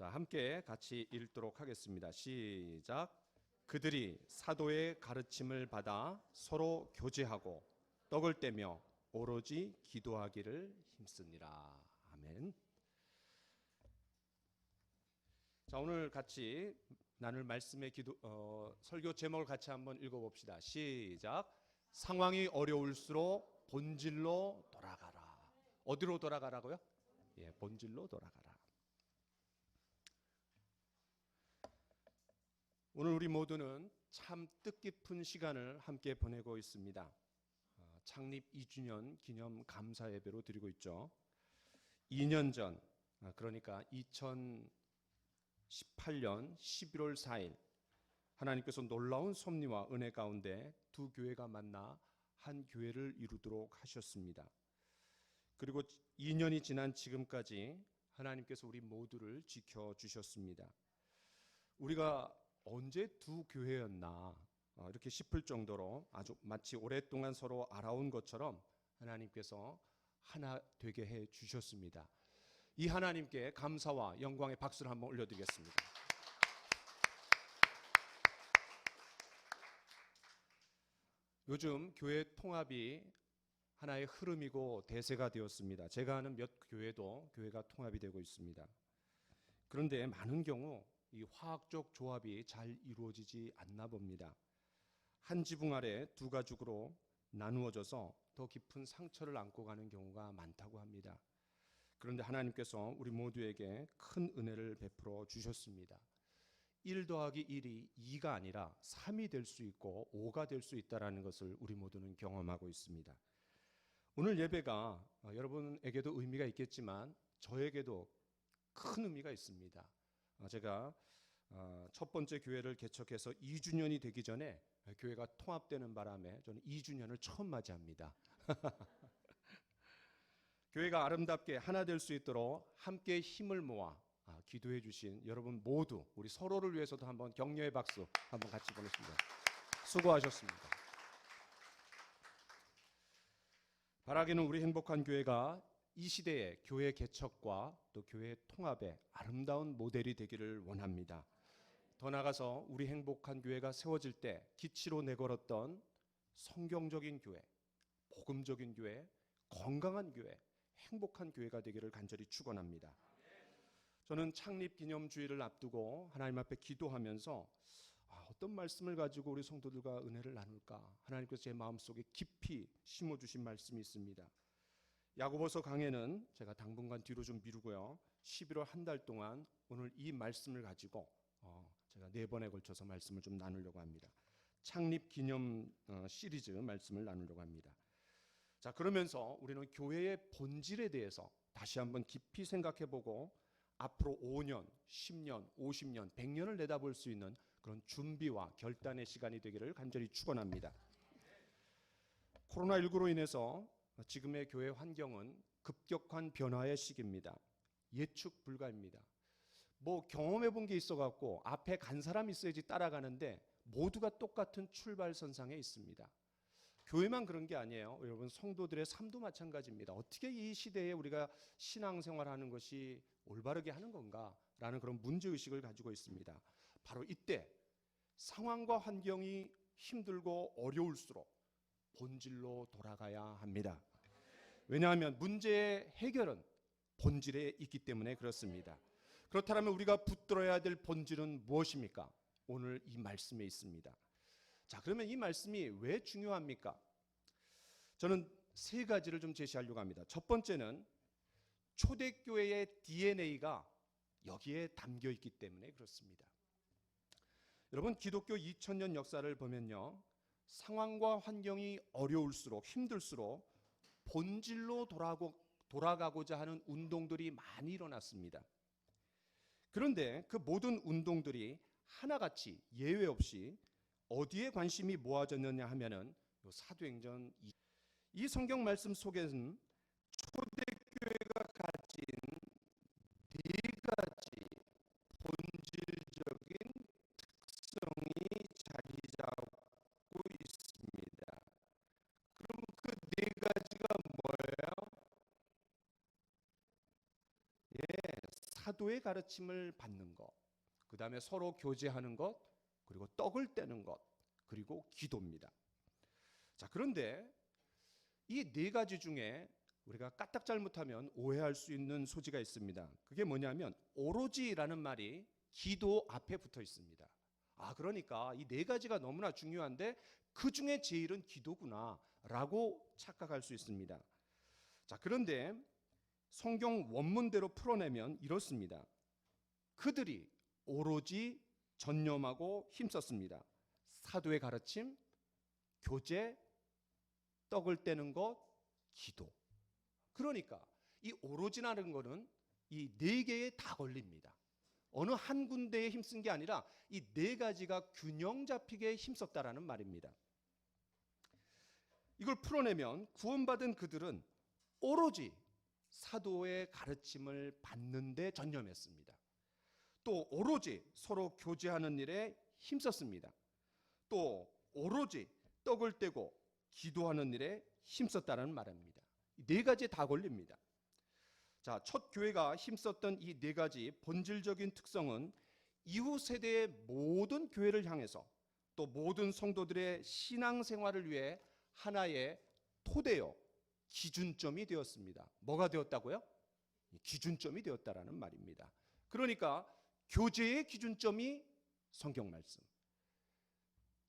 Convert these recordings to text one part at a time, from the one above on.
자, 함께 같이 읽도록 하겠습니다. 시작. 그들이 사도의 가르침을 받아 서로 교제하고 떡을 떼며 오로지 기도하기를 힘쓰니라. 아멘. 자, 오늘 같이 나눌 말씀의 설교 제목을 같이 한번 읽어봅시다. 시작. 상황이 어려울수록 본질로 돌아가라. 어디로 돌아가라고요? 예, 본질로 돌아가라. 오늘 우리 모두는 참 뜻깊은 시간을 함께 보내고 있습니다. 창립 2주년 기념 감사 예배로 드리고 있죠. 2년 전, 그러니까 2018년 11월 4일 하나님께서 놀라운 섭리와 은혜 가운데 두 교회가 만나 한 교회를 이루도록 하셨습니다. 그리고 2년이 지난 지금까지 하나님께서 우리 모두를 지켜주셨습니다. 우리가 언제 두 교회였나 이렇게 싶을 정도로 아주 마치 오랫동안 서로 알아온 것처럼 하나님께서 하나 되게 해 주셨습니다. 이 하나님께 감사와 영광의 박수를 한번 올려드리겠습니다. 요즘 교회 통합이 하나의 흐름이고 대세가 되었습니다. 제가 아는 몇 교회도 교회가 통합이 되고 있습니다. 그런데 많은 경우 이 화학적 조합이 잘 이루어지지 않나 봅니다. 한 지붕 아래 두 가족으로 나누어져서 더 깊은 상처를 안고 가는 경우가 많다고 합니다. 그런데 하나님께서 우리 모두에게 큰 은혜를 베풀어 주셨습니다. 1 더하기 1이 2가 아니라 3이 될 수 있고 5가 될 수 있다는 것을 우리 모두는 경험하고 있습니다. 오늘 예배가 여러분에게도 의미가 있겠지만 저에게도 큰 의미가 있습니다. 제가 첫 번째 교회를 개척해서 2주년이 되기 전에 교회가 통합되는 바람에 저는 2주년을 처음 맞이합니다. 교회가 아름답게 하나 될 수 있도록 함께 힘을 모아 기도해 주신 여러분 모두 우리 서로를 위해서도 한번 격려의 박수 한번 같이 보냈습니다. 수고하셨습니다. 바라기는 우리 행복한 교회가 이 시대의 교회 개척과 또 교회 통합의 아름다운 모델이 되기를 원합니다. 더 나아가서 우리 행복한 교회가 세워질 때 기치로 내걸었던 성경적인 교회, 복음적인 교회, 건강한 교회, 행복한 교회가 되기를 간절히 축원합니다. 저는 창립 기념주일을 앞두고 하나님 앞에 기도하면서 어떤 말씀을 가지고 우리 성도들과 은혜를 나눌까 하나님께서 제 마음속에 깊이 심어주신 말씀이 있습니다. 야고보서 강해는 제가 당분간 뒤로 좀 미루고요. 11월 한 달 동안 오늘 이 말씀을 가지고 제가 4번에 걸쳐서 말씀을 좀 나누려고 합니다. 창립 기념 시리즈 말씀을 나누려고 합니다. 자, 그러면서 우리는 교회의 본질에 대해서 다시 한번 깊이 생각해보고 앞으로 5년, 10년, 50년, 100년을 내다볼 수 있는 그런 준비와 결단의 시간이 되기를 간절히 축원합니다. 코로나19로 인해서 지금의 교회 환경은 급격한 변화의 시기입니다. 예측 불가입니다. 뭐 경험해 본 게 있어갖고 앞에 간 사람이 있어야지 따라가는데 모두가 똑같은 출발선상에 있습니다. 교회만 그런 게 아니에요. 여러분 성도들의 삶도 마찬가지입니다. 어떻게 이 시대에 우리가 신앙생활하는 것이 올바르게 하는 건가라는 그런 문제의식을 가지고 있습니다. 바로 이때 상황과 환경이 힘들고 어려울수록 본질로 돌아가야 합니다. 왜냐하면 문제의 해결은 본질에 있기 때문에 그렇습니다. 그렇다면 우리가 붙들어야 될 본질은 무엇입니까? 오늘 이 말씀에 있습니다. 자, 그러면 이 말씀이 왜 중요합니까? 저는 3가지를 좀 제시하려고 합니다. 첫 번째는 초대교회의 DNA가 여기에 담겨 있기 때문에 그렇습니다. 여러분 기독교 2000년 역사를 보면요. 상황과 환경이 어려울수록 힘들수록 본질로 돌아가고자 하는 운동들이 많이 일어났습니다. 그런데 그 모든 운동들이 하나같이 예외 없이 어디에 관심이 모아졌느냐 하면은 사도행전 이 성경 말씀 속에는 초대교회가 가진 4가지 본질적인 특성이 자리 잡고 있습니다. 그럼 그 4가지가 뭐예요? 예, 사도의 가르침을 받는 것, 그 다음에 서로 교제하는 것, 그리고 떡을 떼는 것, 그리고 기도입니다. 자, 그런데 이 네 가지 중에 우리가 까딱 잘못하면 오해할 수 있는 소지가 있습니다. 그게 뭐냐면 오로지라는 말이 기도 앞에 붙어 있습니다. 그러니까 이 네 가지가 너무나 중요한데 그 중에 제일은 기도구나라고 착각할 수 있습니다. 자, 그런데 성경 원문대로 풀어내면 이렇습니다. 그들이 오로지 전념하고 힘썼습니다. 사도의 가르침, 교제, 떡을 떼는 것, 기도. 그러니까 이 오로지라는 거는 이 네 개에 다 걸립니다. 어느 한 군데에 힘쓴 게 아니라 이 네 가지가 균형 잡히게 힘썼다라는 말입니다. 이걸 풀어내면 구원받은 그들은 오로지 사도의 가르침을 받는 데 전념했습니다. 또 오로지 서로 교제하는 일에 힘썼습니다. 또 오로지 떡을 떼고 기도하는 일에 힘썼다는 말입니다. 네 가지에 다 걸립니다. 자, 첫 교회가 힘썼던 이 네 가지 본질적인 특성은 이후 세대의 모든 교회를 향해서 또 모든 성도들의 신앙생활을 위해 하나의 토대요, 기준점이 되었습니다. 뭐가 되었다고요? 기준점이 되었다라는 말입니다. 그러니까 교제의 기준점이 성경 말씀.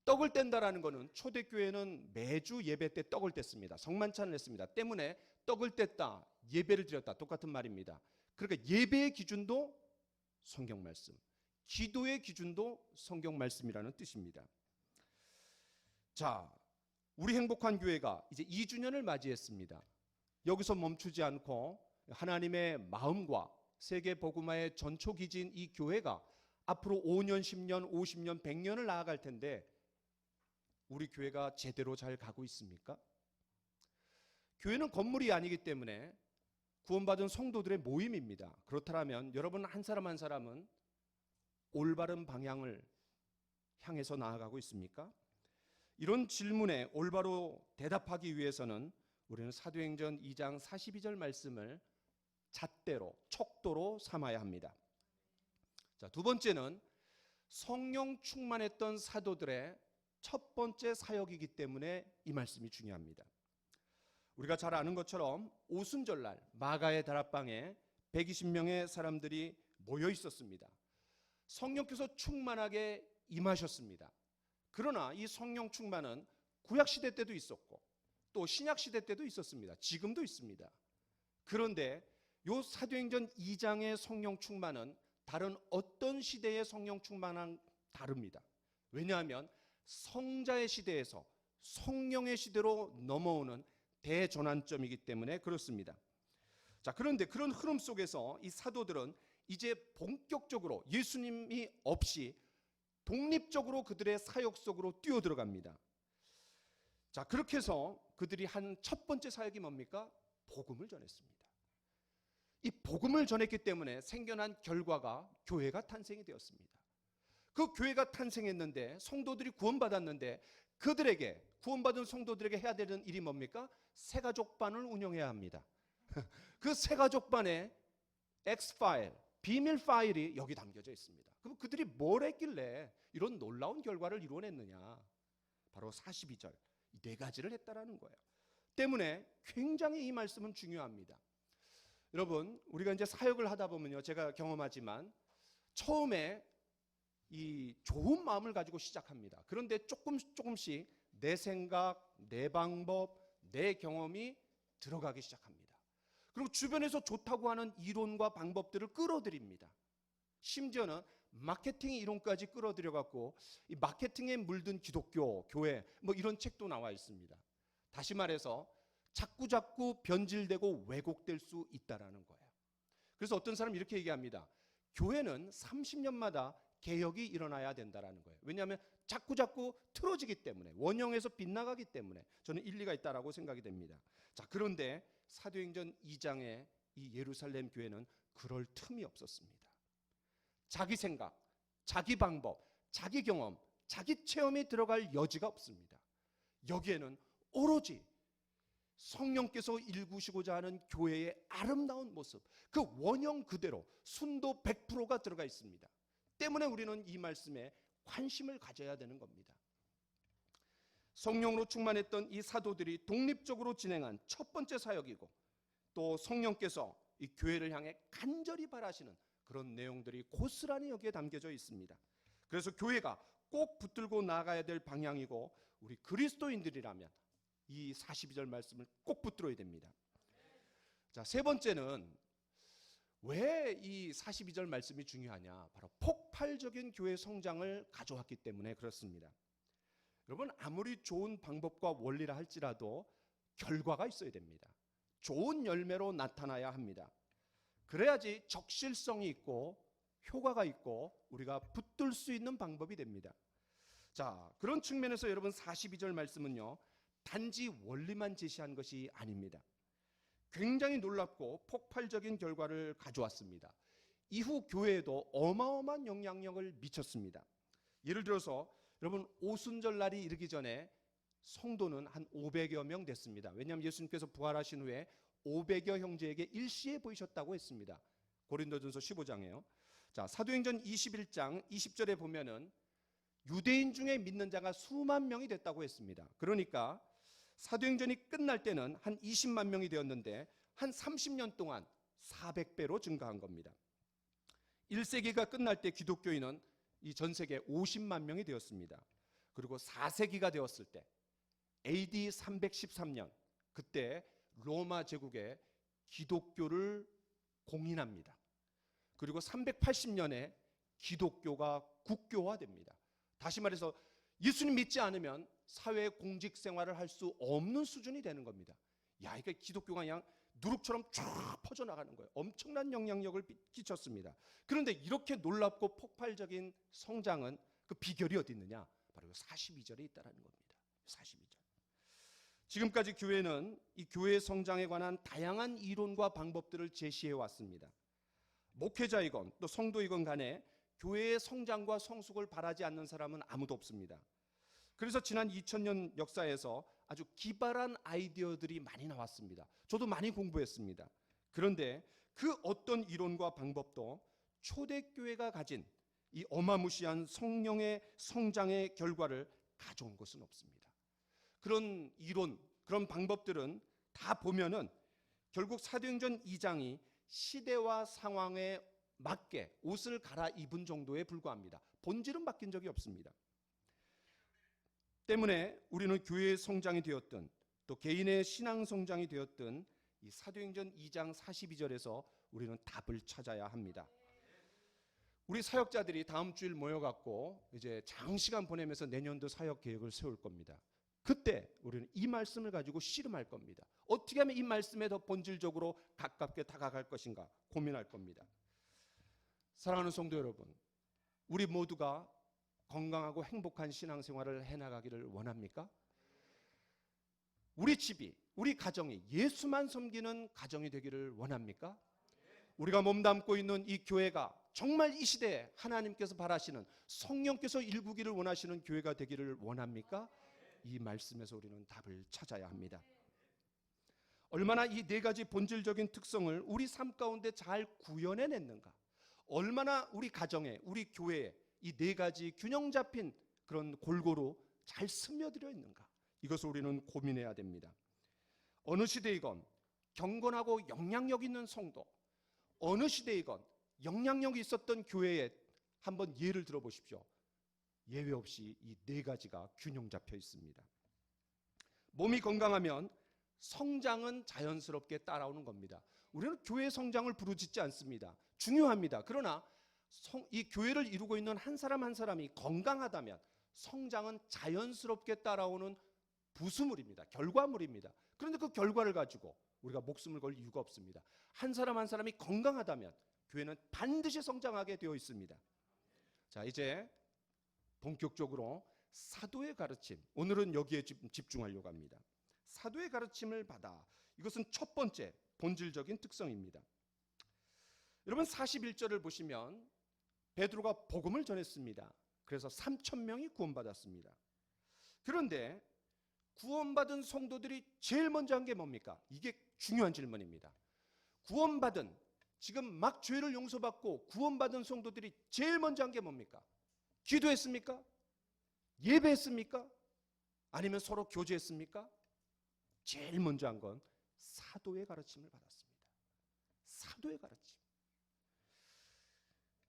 떡을 뗀다라는 것은 초대교회는 매주 예배 때 떡을 뗐습니다. 성만찬을 했습니다. 때문에 떡을 뗐다, 예배를 드렸다, 똑같은 말입니다. 그러니까 예배의 기준도 성경 말씀, 기도의 기준도 성경 말씀이라는 뜻입니다. 자, 우리 행복한 교회가 이제 2주년을 맞이했습니다. 여기서 멈추지 않고 하나님의 마음과 세계 복음화의 전초기지인 이 교회가 앞으로 5년, 10년, 50년, 100년을 나아갈 텐데 우리 교회가 제대로 잘 가고 있습니까? 교회는 건물이 아니기 때문에 구원받은 성도들의 모임입니다. 그렇다면 여러분 한 사람 한 사람은 올바른 방향을 향해서 나아가고 있습니까? 이런 질문에 올바로 대답하기 위해서는 우리는 사도행전 2장 42절 말씀을 잣대로, 척도로 삼아야 합니다. 자, 두 번째는 성령 충만했던 사도들의 첫 번째 사역이기 때문에 이 말씀이 중요합니다. 우리가 잘 아는 것처럼 오순절날 마가의 다락방에 120명의 사람들이 모여 있었습니다. 성령께서 충만하게 임하셨습니다. 그러나 이 성령 충만은 구약시대 때도 있었고 또 신약시대 때도 있었습니다. 지금도 있습니다. 그런데 요 사도행전 2장의 성령 충만은 다른 어떤 시대의 성령 충만랑 다릅니다. 왜냐하면 성자의 시대에서 성령의 시대로 넘어오는 대전환점이기 때문에 그렇습니다. 자, 그런데 그런 흐름 속에서 이 사도들은 이제 본격적으로 예수님이 없이 독립적으로 그들의 사역 속으로 뛰어들어갑니다. 자, 그렇게 해서 그들이 한 첫 번째 사역이 뭡니까? 복음을 전했습니다. 이 복음을 전했기 때문에 생겨난 결과가 교회가 탄생이 되었습니다. 그 교회가 탄생했는데 성도들이 구원받았는데 그들에게 구원받은 성도들에게 해야 되는 일이 뭡니까? 새가족반을 운영해야 합니다. 그 새가족반에 X파일, 비밀 파일이 여기 담겨져 있습니다. 그럼 그들이 뭘 했길래 이런 놀라운 결과를 이루어냈느냐? 바로 42절 이 네 가지를 했다라는 거예요. 때문에 굉장히 이 말씀은 중요합니다. 여러분, 우리가 이제 사역을 하다 보면요, 제가 경험하지만 처음에 이 좋은 마음을 가지고 시작합니다. 그런데 조금씩 내 생각, 내 방법, 내 경험이 들어가기 시작합니다. 그리고 주변에서 좋다고 하는 이론과 방법들을 끌어들입니다. 심지어는 마케팅 이론까지 끌어들여 갖고 이 마케팅에 물든 기독교, 교회 뭐 이런 책도 나와 있습니다. 다시 말해서 자꾸 변질되고 왜곡될 수 있다라는 거예요. 그래서 어떤 사람이 이렇게 얘기합니다. 교회는 30년마다 개혁이 일어나야 된다라는 거예요. 왜냐하면 자꾸 틀어지기 때문에, 원형에서 빗나가기 때문에 저는 일리가 있다라고 생각이 됩니다. 자, 그런데 사도행전 2장의 이 예루살렘 교회는 그럴 틈이 없었습니다. 자기 생각, 자기 방법, 자기 경험, 자기 체험이 들어갈 여지가 없습니다. 여기에는 오로지 성령께서 일구시고자 하는 교회의 아름다운 모습, 그 원형 그대로 순도 100%가 들어가 있습니다. 때문에 우리는 이 말씀에 관심을 가져야 되는 겁니다. 성령으로 충만했던 이 사도들이 독립적으로 진행한 첫 번째 사역이고, 또 성령께서 이 교회를 향해 간절히 바라시는 그런 내용들이 고스란히 여기에 담겨져 있습니다. 그래서 교회가 꼭 붙들고 나가야 될 방향이고, 우리 그리스도인들이라면 이 42절 말씀을 꼭 붙들어야 됩니다. 자, 세 번째는 왜 이 42절 말씀이 중요하냐? 바로 폭발적인 교회 성장을 가져왔기 때문에 그렇습니다. 여러분, 아무리 좋은 방법과 원리라 할지라도 결과가 있어야 됩니다. 좋은 열매로 나타나야 합니다. 그래야지 적실성이 있고 효과가 있고 우리가 붙들 수 있는 방법이 됩니다. 자, 그런 측면에서 여러분 42절 말씀은요, 단지 원리만 제시한 것이 아닙니다. 굉장히 놀랍고 폭발적인 결과를 가져왔습니다. 이후 교회에도 어마어마한 영향력을 미쳤습니다. 예를 들어서 여러분, 오순절 날이 이르기 전에 성도는 한 500여 명 됐습니다. 왜냐하면 예수님께서 부활하신 후에 500여 형제에게 일시에 보이셨다고 했습니다. 고린도전서 15장에요. 자, 사도행전 21장 20절에 보면은 유대인 중에 믿는 자가 수만 명이 됐다고 했습니다. 그러니까 사도행전이 끝날 때는 한 20만 명이 되었는데 한 30년 동안 400배로 증가한 겁니다. 1세기가 끝날 때 기독교인은 이 전 세계 50만 명이 되었습니다. 그리고 4세기가 되었을 때 AD 313년, 그때 로마 제국에 기독교를 공인합니다. 그리고 380년에 기독교가 국교화됩니다. 다시 말해서 예수님 믿지 않으면 사회 공직 생활을 할 수 없는 수준이 되는 겁니다. 야, 이게 기독교가 그냥 누룩처럼 쫙 퍼져나가는 거예요. 엄청난 영향력을 끼쳤습니다. 그런데 이렇게 놀랍고 폭발적인 성장은 그 비결이 어디 있느냐? 바로 42절에 있다는 겁니다. 42절. 지금까지 교회는 이 교회 성장에 관한 다양한 이론과 방법들을 제시해 왔습니다. 목회자이건 또 성도이건 간에 교회의 성장과 성숙을 바라지 않는 사람은 아무도 없습니다. 그래서 지난 2000년 역사에서 아주 기발한 아이디어들이 많이 나왔습니다. 저도 많이 공부했습니다. 그런데 그 어떤 이론과 방법도 초대교회가 가진 이 어마무시한 성령의 성장의 결과를 가져온 것은 없습니다. 그런 이론, 그런 방법들은 다 보면은 결국 사도행전 2장이 시대와 상황에 맞게 옷을 갈아입은 정도에 불과합니다. 본질은 바뀐 적이 없습니다. 때문에 우리는 교회의 성장이 되었든 또 개인의 신앙 성장이 되었든 이 사도행전 2장 42절에서 우리는 답을 찾아야 합니다. 우리 사역자들이 다음 주일 모여갖고 이제 장시간 보내면서 내년도 사역 계획을 세울 겁니다. 그때 우리는 이 말씀을 가지고 씨름할 겁니다. 어떻게 하면 이 말씀에 더 본질적으로 가깝게 다가갈 것인가 고민할 겁니다. 사랑하는 성도 여러분, 우리 모두가 건강하고 행복한 신앙생활을 해나가기를 원합니까? 우리 집이, 우리 가정이 예수만 섬기는 가정이 되기를 원합니까? 우리가 몸담고 있는 이 교회가 정말 이 시대에 하나님께서 바라시는 성령께서 일구기를 원하시는 교회가 되기를 원합니까? 이 말씀에서 우리는 답을 찾아야 합니다. 얼마나 이 네 가지 본질적인 특성을 우리 삶 가운데 잘 구현해냈는가, 얼마나 우리 가정에, 우리 교회에 이 네 가지 균형 잡힌 그런 골고루 잘 스며들어 있는가, 이것을 우리는 고민해야 됩니다. 어느 시대이건 경건하고 영향력 있는 성도, 어느 시대이건 영향력이 있었던 교회에 한번 예를 들어보십시오. 예외 없이 이 네 가지가 균형 잡혀 있습니다. 몸이 건강하면 성장은 자연스럽게 따라오는 겁니다. 우리는 교회 성장을 부르짖지 않습니다. 중요합니다. 그러나 이 교회를 이루고 있는 한 사람 한 사람이 건강하다면 성장은 자연스럽게 따라오는 부수물입니다. 결과물입니다. 그런데 그 결과를 가지고 우리가 목숨을 걸 이유가 없습니다. 한 사람 한 사람이 건강하다면 교회는 반드시 성장하게 되어 있습니다. 자, 이제 본격적으로 사도의 가르침, 오늘은 여기에 집중하려고 합니다. 사도의 가르침을 받아, 이것은 첫 번째 본질적인 특성입니다. 여러분 41절을 보시면 베드로가 복음을 전했습니다. 그래서 3,000명이 구원받았습니다. 그런데 구원받은 성도들이 제일 먼저 한 게 뭡니까? 이게 중요한 질문입니다. 구원받은, 지금 막 죄를 용서받고 구원받은 성도들이 제일 먼저 한 게 뭡니까? 기도했습니까? 예배했습니까? 아니면 서로 교제했습니까? 제일 먼저 한 건 사도의 가르침을 받았습니다. 사도의 가르침.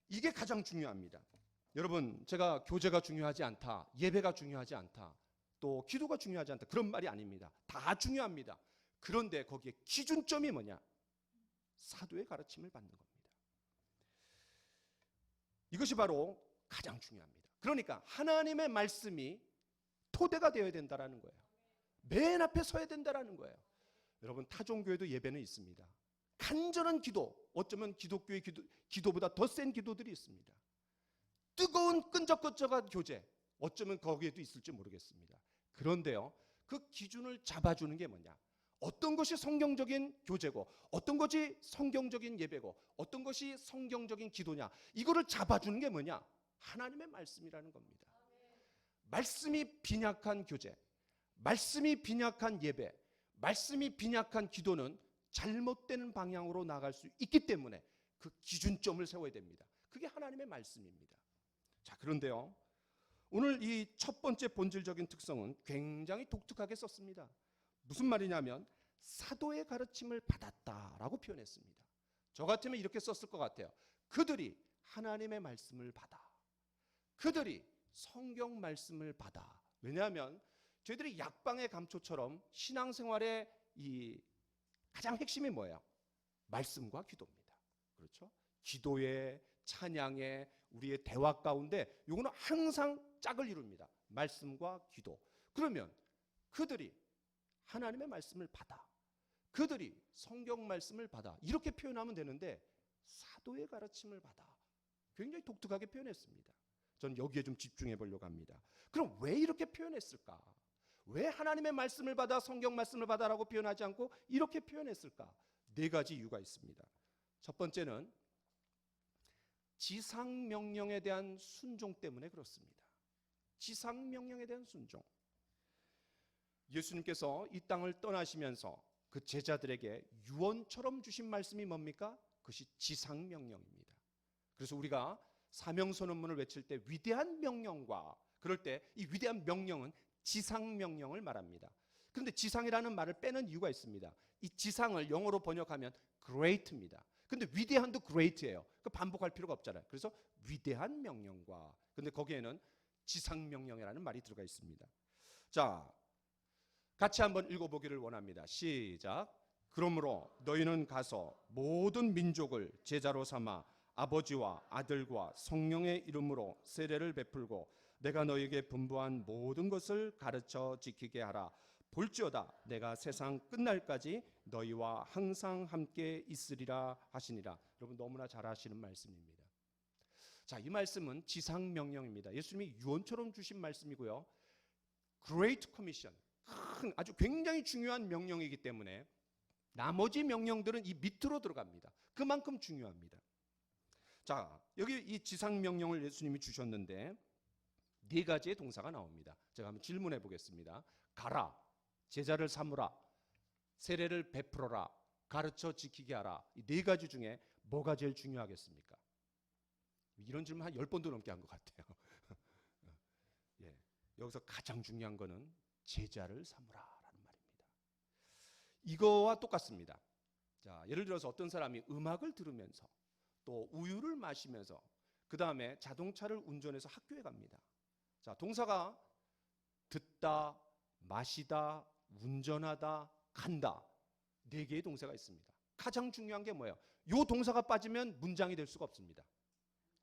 이게 가장 중요합니다. 여러분, 제가 교제가 중요하지 않다, 예배가 중요하지 않다, 또 기도가 중요하지 않다, 그런 말이 아닙니다. 다 중요합니다. 그런데 거기에 기준점이 뭐냐? 사도의 가르침을 받는 겁니다. 이것이 바로 가장 중요합니다. 그러니까 하나님의 말씀이 토대가 되어야 된다는 거예요. 맨 앞에 서야 된다는 거예요. 여러분, 타종교회도 예배는 있습니다. 간절한 기도, 어쩌면 기독교의 기도보다 더 센 기도들이 있습니다. 뜨거운 끈적끈적한 교제, 어쩌면 거기에도 있을지 모르겠습니다. 그런데요, 그 기준을 잡아주는 게 뭐냐? 어떤 것이 성경적인 교제고, 어떤 것이 성경적인 예배고, 어떤 것이 성경적인 기도냐, 이거를 잡아주는 게 뭐냐? 하나님의 말씀이라는 겁니다. 말씀이 빈약한 교제, 말씀이 빈약한 예배, 말씀이 빈약한 기도는 잘못된 방향으로 나갈 수 있기 때문에 그 기준점을 세워야 됩니다. 그게 하나님의 말씀입니다. 자, 그런데요, 오늘 이 첫 번째 본질적인 특성은 굉장히 독특하게 썼습니다. 무슨 말이냐면 사도의 가르침을 받았다라고 표현했습니다. 저 같으면 이렇게 썼을 것 같아요. 그들이 하나님의 말씀을 받아, 그들이 성경 말씀을 받아. 왜냐하면 저희들이 약방의 감초처럼 신앙생활의 이 가장 핵심이 뭐예요? 말씀과 기도입니다. 그렇죠? 기도의, 찬양의, 우리의 대화 가운데 이거는 항상 짝을 이룹니다. 말씀과 기도. 그러면 그들이 하나님의 말씀을 받아, 그들이 성경 말씀을 받아, 이렇게 표현하면 되는데 사도의 가르침을 받아, 굉장히 독특하게 표현했습니다. 저는 여기에 좀 집중해 보려고 합니다. 그럼 왜 이렇게 표현했을까? 왜 하나님의 말씀을 받아, 성경 말씀을 받아라고 표현하지 않고 이렇게 표현했을까? 네 가지 이유가 있습니다. 첫 번째는 지상명령에 대한 순종 때문에 그렇습니다. 지상명령에 대한 순종. 예수님께서 이 땅을 떠나시면서 그 제자들에게 유언처럼 주신 말씀이 뭡니까? 그것이 지상명령입니다. 그래서 우리가 사명선언문을 외칠 때 위대한 명령과, 그럴 때 이 위대한 명령은 지상명령을 말합니다. 그런데 지상이라는 말을 빼는 이유가 있습니다. 이 지상을 영어로 번역하면 great입니다. 근데 위대한도 great예요. 그 반복할 필요가 없잖아요. 그래서 위대한 명령과, 근데 거기에는 지상명령이라는 말이 들어가 있습니다. 자, 같이 한번 읽어보기를 원합니다. 시작. 그러므로 너희는 가서 모든 민족을 제자로 삼아 아버지와 아들과 성령의 이름으로 세례를 베풀고 내가 너희에게 분부한 모든 것을 가르쳐 지키게 하라. 볼지어다 내가 세상 끝날까지 너희와 항상 함께 있으리라 하시니라. 여러분, 너무나 잘 아시는 말씀입니다. 자, 이 말씀은 지상명령입니다. 예수님이 유언처럼 주신 말씀이고요, Great Commission, 큰 아주 굉장히 중요한 명령이기 때문에 나머지 명령들은 이 밑으로 들어갑니다. 그만큼 중요합니다. 자, 여기 이 지상명령을 예수님이 주셨는데 네 가지의 동사가 나옵니다. 제가 한번 질문해 보겠습니다. 가라, 제자를 삼으라, 세례를 베풀어라, 가르쳐 지키게 하라. 이 네 가지 중에 뭐가 제일 중요하겠습니까? 이런 질문 한 10번도 넘게 한 것 같아요. 예, 여기서 가장 중요한 거는 제자를 삼으라라는 말입니다. 이거와 똑같습니다. 자, 예를 들어서 어떤 사람이 음악을 들으면서 또 우유를 마시면서 그 다음에 자동차를 운전해서 학교에 갑니다. 자, 동사가 듣다, 마시다, 운전하다, 간다, 네 개의 동사가 있습니다. 가장 중요한 게 뭐예요? 이 동사가 빠지면 문장이 될 수가 없습니다.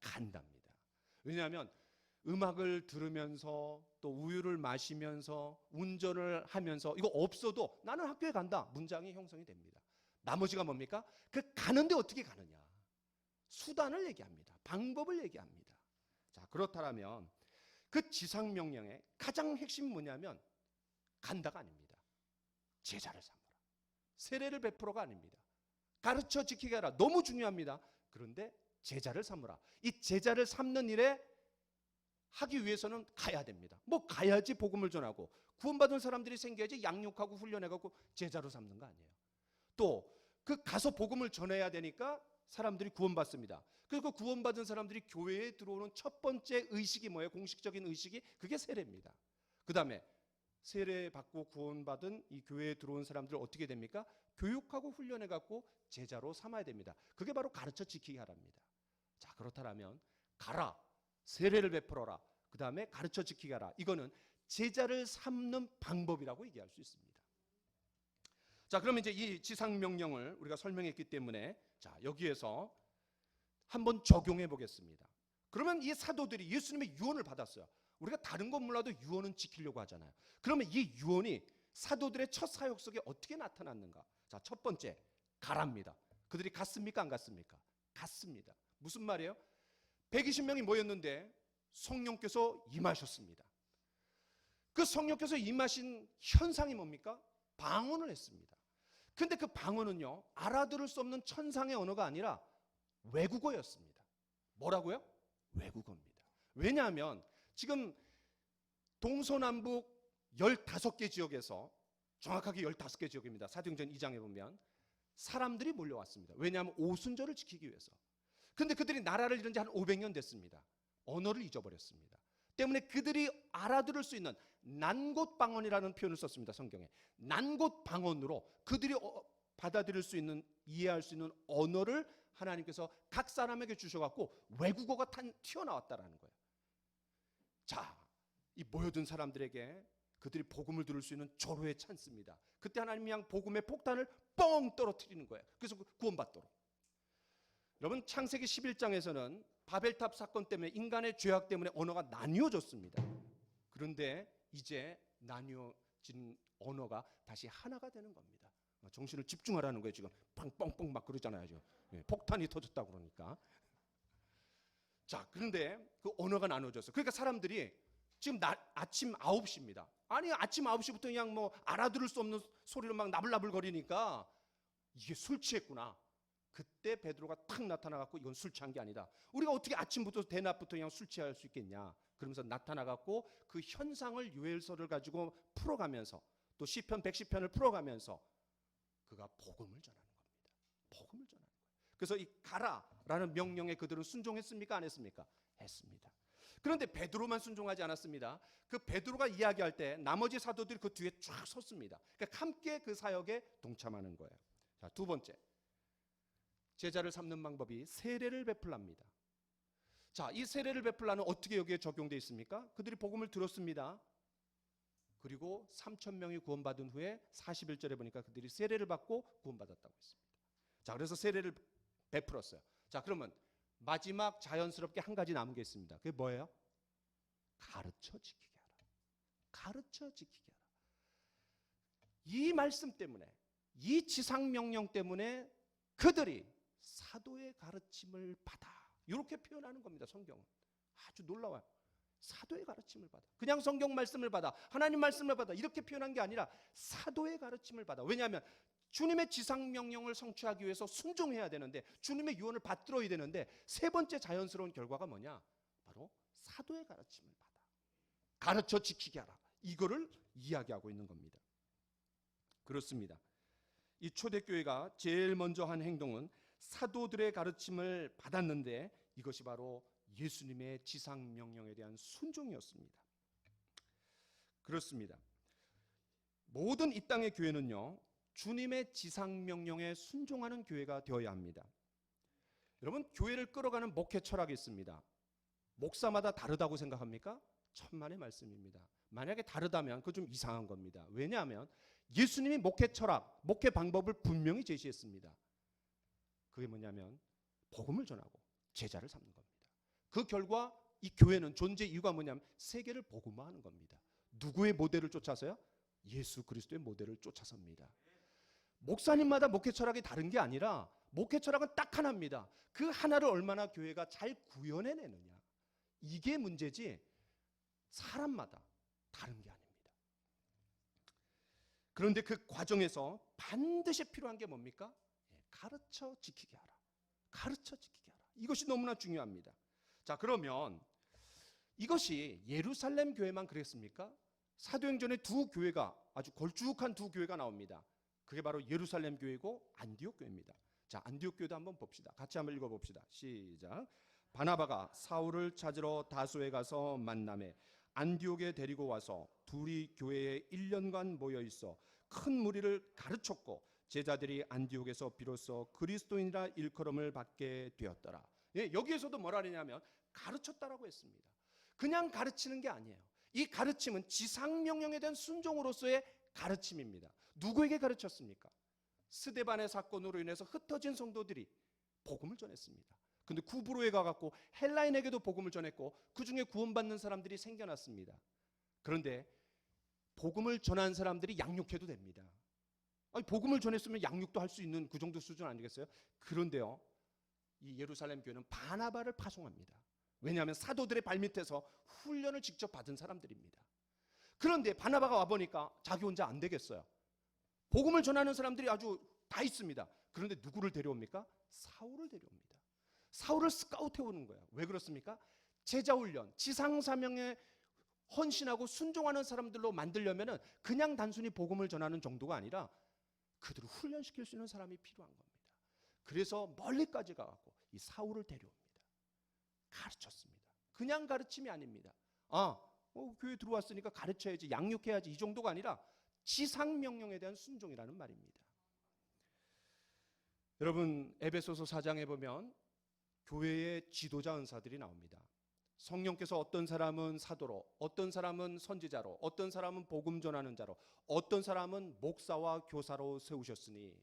간답니다. 왜냐하면 음악을 들으면서 또 우유를 마시면서 운전을 하면서 이거 없어도 나는 학교에 간다, 문장이 형성이 됩니다. 나머지가 뭡니까? 그 가는데 어떻게 가느냐, 수단을 얘기합니다. 방법을 얘기합니다. 자, 그렇다면 그 지상명령의 가장 핵심이 뭐냐면 간다가 아닙니다. 제자를 삼으라, 세례를 베풀어가 아닙니다. 가르쳐 지키게 하라, 너무 중요합니다. 그런데 제자를 삼으라, 이 제자를 삼는 일에 하기 위해서는 가야 됩니다. 뭐 가야지 복음을 전하고 구원받은 사람들이 생겨야지 양육하고 훈련해갖고 제자로 삼는 거 아니에요. 또 그 가서 복음을 전해야 되니까 사람들이 구원받습니다. 그리고 그 구원받은 사람들이 교회에 들어오는 첫 번째 의식이 뭐예요? 공식적인 의식이 그게 세례입니다. 그 다음에 세례 받고 구원받은 이 교회에 들어온 사람들을 어떻게 됩니까? 교육하고 훈련해갖고 제자로 삼아야 됩니다. 그게 바로 가르쳐 지키게 하랍니다. 자, 그렇다면 가라, 세례를 베풀어라, 그 다음에 가르쳐 지키게 하라. 이거는 제자를 삼는 방법이라고 얘기할 수 있습니다. 자, 그러면 이제 이 지상명령을 우리가 설명했기 때문에 자, 여기에서 한번 적용해 보겠습니다. 그러면 이 사도들이 예수님의 유언을 받았어요. 우리가 다른 건 몰라도 유언은 지키려고 하잖아요. 그러면 이 유언이 사도들의 첫 사역 속에 어떻게 나타났는가? 자, 첫 번째, 가랍니다. 그들이 갔습니까? 안 갔습니까? 갔습니다. 무슨 말이에요? 120명이 모였는데 성령께서 임하셨습니다. 그 성령께서 임하신 현상이 뭡니까? 방언을 했습니다. 근데 그 방언은요, 알아들을 수 없는 천상의 언어가 아니라 외국어였습니다. 뭐라고요? 외국어입니다. 왜냐하면 지금 동서남북 15개 지역에서, 정확하게 15개 지역입니다. 사도행전 2장에 보면 사람들이 몰려왔습니다. 왜냐하면 오순절을 지키기 위해서. 근데 그들이 나라를 잃은 지 한 500년 됐습니다. 언어를 잊어버렸습니다. 때문에 그들이 알아들을 수 있는 난곳 방언이라는 표현을 썼습니다. 성경에. 난곳 방언으로 그들이 받아들일 수 있는, 이해할 수 있는 언어를 하나님께서 각 사람에게 주셔갖고 외국어가 튀어나왔다라는 거예요. 자, 이 모여든 사람들에게 그들이 복음을 들을 수 있는 절호의 찬스입니다. 그때 하나님이 그냥 복음의 폭탄을 뻥 떨어뜨리는 거예요. 그래서 구원받도록. 여러분, 창세기 11장에서는 바벨탑 사건 때문에, 인간의 죄악 때문에 언어가 나뉘어졌습니다. 그런데 이제 나뉘어진 언어가 다시 하나가 되는 겁니다. 정신을 집중하라는 거예요. 지금 뻥뻥뻥 막 그러잖아요. 지금. 폭탄이 터졌다고 그러니까. 자, 그런데 그 언어가 나눠졌어요. 그러니까 사람들이 지금 아침 9시입니다. 아니, 아침 9시부터 그냥 뭐 알아들을 수 없는 소리로 막 나불나불 거리니까 이게 술 취했구나. 그때 베드로가 탁 나타나갖고 이건 술 취한 게 아니다. 우리가 어떻게 아침부터 대낮부터 그냥 술 취할 수 있겠냐. 그러면서 나타나갖고 그 현상을 요엘서를 가지고 풀어가면서, 또 시편 110편을 풀어가면서 그가 복음을 전하는 겁니다. 복음을 전하는 거예요. 그래서 이 가라라는 명령에 그들은 순종했습니까? 안 했습니까? 했습니다. 그런데 베드로만 순종하지 않았습니다. 그 베드로가 이야기할 때 나머지 사도들이 그 뒤에 쫙 섰습니다. 그러니까 함께 그 사역에 동참하는 거예요. 자, 두 번째, 제자를 삼는 방법이 세례를 베풀랍니다. 자, 이 세례를 베풀라는 어떻게 여기에 적용되어 있습니까? 그들이 복음을 들었습니다. 그리고 3,000명이 구원받은 후에 41절에 보니까 그들이 세례를 받고 구원받았다고 했습니다. 자, 그래서 세례를 베풀었어요. 자, 그러면 마지막 자연스럽게 한 가지 남은 게 있습니다. 그게 뭐예요? 가르쳐 지키게 하라. 가르쳐 지키게 하라. 이 말씀 때문에, 이 지상명령 때문에 그들이 사도의 가르침을 받아. 이렇게 표현하는 겁니다. 성경은. 아주 놀라워요. 사도의 가르침을 받아. 그냥 성경 말씀을 받아, 하나님 말씀을 받아, 이렇게 표현한 게 아니라 사도의 가르침을 받아. 왜냐하면 주님의 지상명령을 성취하기 위해서 순종해야 되는데, 주님의 유언을 받들어야 되는데, 세 번째 자연스러운 결과가 뭐냐? 바로 사도의 가르침을 받아. 가르쳐 지키게 하라. 이거를 이야기하고 있는 겁니다. 그렇습니다. 이 초대교회가 제일 먼저 한 행동은 사도들의 가르침을 받았는데, 이것이 바로 예수님의 지상명령에 대한 순종이었습니다. 그렇습니다. 모든 이 땅의 교회는요, 주님의 지상명령에 순종하는 교회가 되어야 합니다. 여러분, 교회를 끌어가는 목회 철학이 있습니다. 목사마다 다르다고 생각합니까? 천만의 말씀입니다. 만약에 다르다면 그건 좀 이상한 겁니다. 왜냐하면 예수님이 목회 철학, 목회 방법을 분명히 제시했습니다. 그게 뭐냐면 복음을 전하고 제자를 삼는 겁니다. 그 결과 이 교회는 존재 이유가 뭐냐면 세계를 복음화하는 겁니다. 누구의 모델을 쫓아서요? 예수 그리스도의 모델을 쫓아섭니다. 목사님마다 목회 철학이 다른 게 아니라 목회 철학은 딱 하나입니다. 그 하나를 얼마나 교회가 잘 구현해내느냐. 이게 문제지 사람마다 다른 게 아닙니다. 그런데 그 과정에서 반드시 필요한 게 뭡니까? 가르쳐 지키게 하라. 가르쳐 지키게 하라. 이것이 너무나 중요합니다. 자, 그러면 이것이 예루살렘 교회만 그랬습니까? 사도행전에 두 교회가, 아주 걸쭉한 두 교회가 나옵니다. 그게 바로 예루살렘 교회고 안디옥 교회입니다. 자, 안디옥 교회도 한번 봅시다. 같이 한번 읽어봅시다. 시작. 바나바가 사울을 찾으러 다소에 가서 만나매 안디옥에 데리고 와서 둘이 교회에 1년간 모여 있어 큰 무리를 가르쳤고 제자들이 안디옥에서 비로소 그리스도인이라 일컬음을 받게 되었더라. 예, 여기에서도 뭐라 하냐면 가르쳤다라고 했습니다. 그냥 가르치는 게 아니에요. 이 가르침은 지상명령에 대한 순종으로서의 가르침입니다. 누구에게 가르쳤습니까? 스데반의 사건으로 인해서 흩어진 성도들이 복음을 전했습니다. 근데 구브로에 가갖고 헬라인에게도 복음을 전했고 그 중에 구원받는 사람들이 생겨났습니다. 그런데 복음을 전한 사람들이 양육해도 됩니다. 아니, 복음을 전했으면 양육도 할 수 있는 그 정도 수준 아니겠어요? 그런데요, 이 예루살렘 교회는 바나바를 파송합니다. 왜냐하면 사도들의 발밑에서 훈련을 직접 받은 사람들입니다. 그런데 바나바가 와보니까 자기 혼자 안 되겠어요. 복음을 전하는 사람들이 아주 다 있습니다. 그런데 누구를 데려옵니까? 사울을 데려옵니다. 사울을 스카우트해 오는 거예요. 왜 그렇습니까? 제자훈련, 지상사명에 헌신하고 순종하는 사람들로 만들려면 그냥 단순히 복음을 전하는 정도가 아니라 그들을 훈련시킬 수 있는 사람이 필요한 겁니다. 그래서 멀리까지 가갖고 이 사울을 데려옵니다. 가르쳤습니다. 그냥 가르침이 아닙니다. 교회 들어왔으니까 가르쳐야지, 양육해야지, 이 정도가 아니라 지상명령에 대한 순종이라는 말입니다. 여러분, 에베소서 4장에 보면 교회의 지도자 은사들이 나옵니다. 성령께서 어떤 사람은 사도로, 어떤 사람은 선지자로, 어떤 사람은 복음 전하는 자로, 어떤 사람은 목사와 교사로 세우셨으니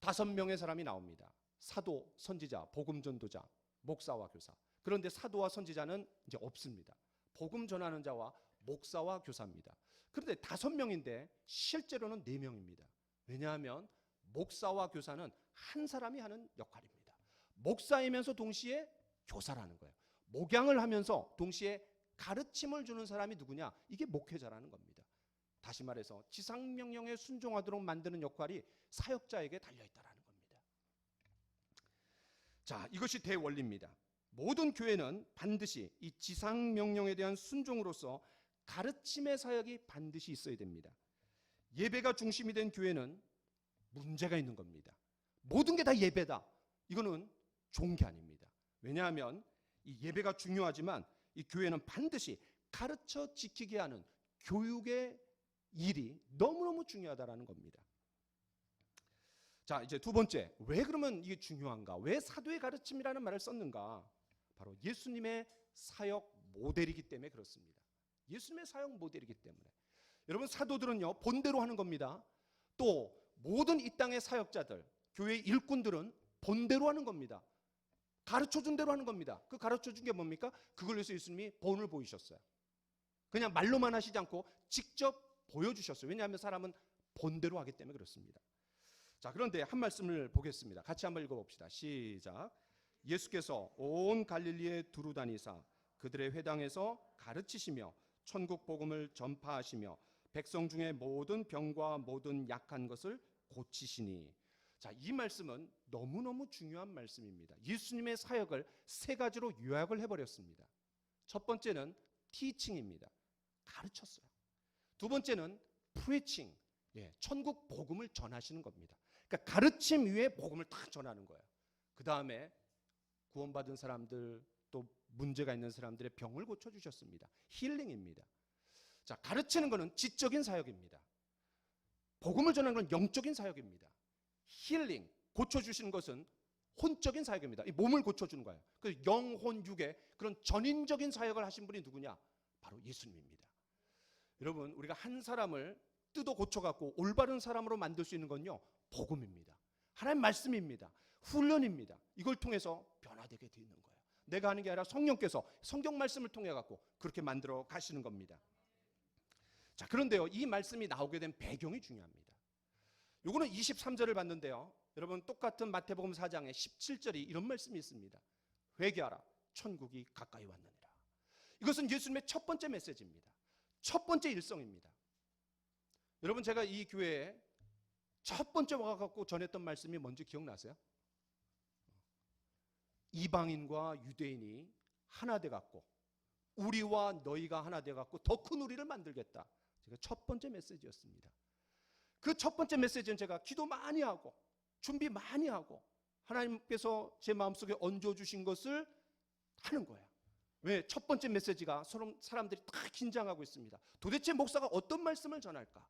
5명의 사람이 나옵니다. 사도, 선지자, 복음 전도자, 목사와 교사. 그런데 사도와 선지자는 이제 없습니다. 복음 전하는 자와 목사와 교사입니다. 그런데 5명인데 실제로는 4명입니다. 왜냐하면 목사와 교사는 한 사람이 하는 역할입니다. 목사이면서 동시에 교사라는 거예요. 목양을 하면서 동시에 가르침을 주는 사람이 누구냐? 이게 목회자라는 겁니다. 다시 말해서 지상명령에 순종하도록 만드는 역할이 사역자에게 달려있다는 겁니다. 자, 이것이 대원리입니다. 모든 교회는 반드시 이 지상명령에 대한 순종으로서 가르침의 사역이 반드시 있어야 됩니다. 예배가 중심이 된 교회는 문제가 있는 겁니다. 모든 게 다 예배다. 이거는 좋은 게 아닙니다. 왜냐하면 이 예배가 중요하지만 이 교회는 반드시 가르쳐 지키게 하는 교육의 일이 너무너무 중요하다는 겁니다. 자, 이제 두 번째, 왜 그러면 이게 중요한가? 왜 사도의 가르침이라는 말을 썼는가? 바로 예수님의 사역 모델이기 때문에 그렇습니다. 예수님의 사역 모델이기 때문에. 여러분, 사도들은요 본대로 하는 겁니다. 또 모든 이 땅의 사역자들, 교회의 일꾼들은 본대로 하는 겁니다. 가르쳐준 대로 하는 겁니다. 그 가르쳐준 게 뭡니까? 그걸 위해서 예수님이 본을 보이셨어요. 그냥 말로만 하시지 않고 직접 보여주셨어요. 왜냐하면 사람은 본대로 하기 때문에 그렇습니다. 자, 그런데 한 말씀을 보겠습니다. 같이 한번 읽어봅시다. 시작. 예수께서 온 갈릴리에 두루 다니사 그들의 회당에서 가르치시며 천국 복음을 전파하시며 백성 중에 모든 병과 모든 약한 것을 고치시니. 자, 이 말씀은 너무너무 중요한 말씀입니다. 예수님의 사역을 3가지로 요약을 해버렸습니다. 첫 번째는 티칭입니다. 가르쳤어요. 두 번째는 프리칭, 천국 복음을 전하시는 겁니다. 그러니까 가르침 위에 복음을 딱 전하는 거예요. 그 다음에 구원받은 사람들, 또 문제가 있는 사람들의 병을 고쳐주셨습니다. 힐링입니다. 자, 가르치는 것은 지적인 사역입니다. 복음을 전하는 건 영적인 사역입니다. 힐링, 고쳐주시는 것은 혼적인 사역입니다. 이 몸을 고쳐주는 거예요. 그 영혼, 육의 그런 전인적인 사역을 하신 분이 누구냐? 바로 예수님입니다. 여러분, 우리가 한 사람을 뜯어 고쳐갖고 올바른 사람으로 만들 수 있는 건요, 복음입니다. 하나님 말씀입니다. 훈련입니다. 이걸 통해서 변화되게 되는 거예요. 내가 하는 게 아니라 성령께서 성경 말씀을 통해 갖고 그렇게 만들어 가시는 겁니다. 자, 그런데요, 이 말씀이 나오게 된 배경이 중요합니다. 요거는 23절을 봤는데요, 여러분, 똑같은 마태복음 4장에 17절이 이런 말씀이 있습니다. 회개하라, 천국이 가까이 왔느니라. 이것은 예수님의 첫 번째 메시지입니다. 첫 번째 일성입니다. 여러분, 제가 이 교회에 첫 번째 와갖고 전했던 말씀이 뭔지 기억나세요? 이방인과 유대인이 하나 돼 갖고 우리와 너희가 하나 되어갖고 더 큰 우리를 만들겠다. 제가 첫 번째 메시지였습니다. 그 첫 번째 메시지는 제가 기도 많이 하고 준비 많이 하고 하나님께서 제 마음속에 얹어주신 것을 하는 거야. 왜? 첫 번째 메시지가 사람들이 다 긴장하고 있습니다. 도대체 목사가 어떤 말씀을 전할까?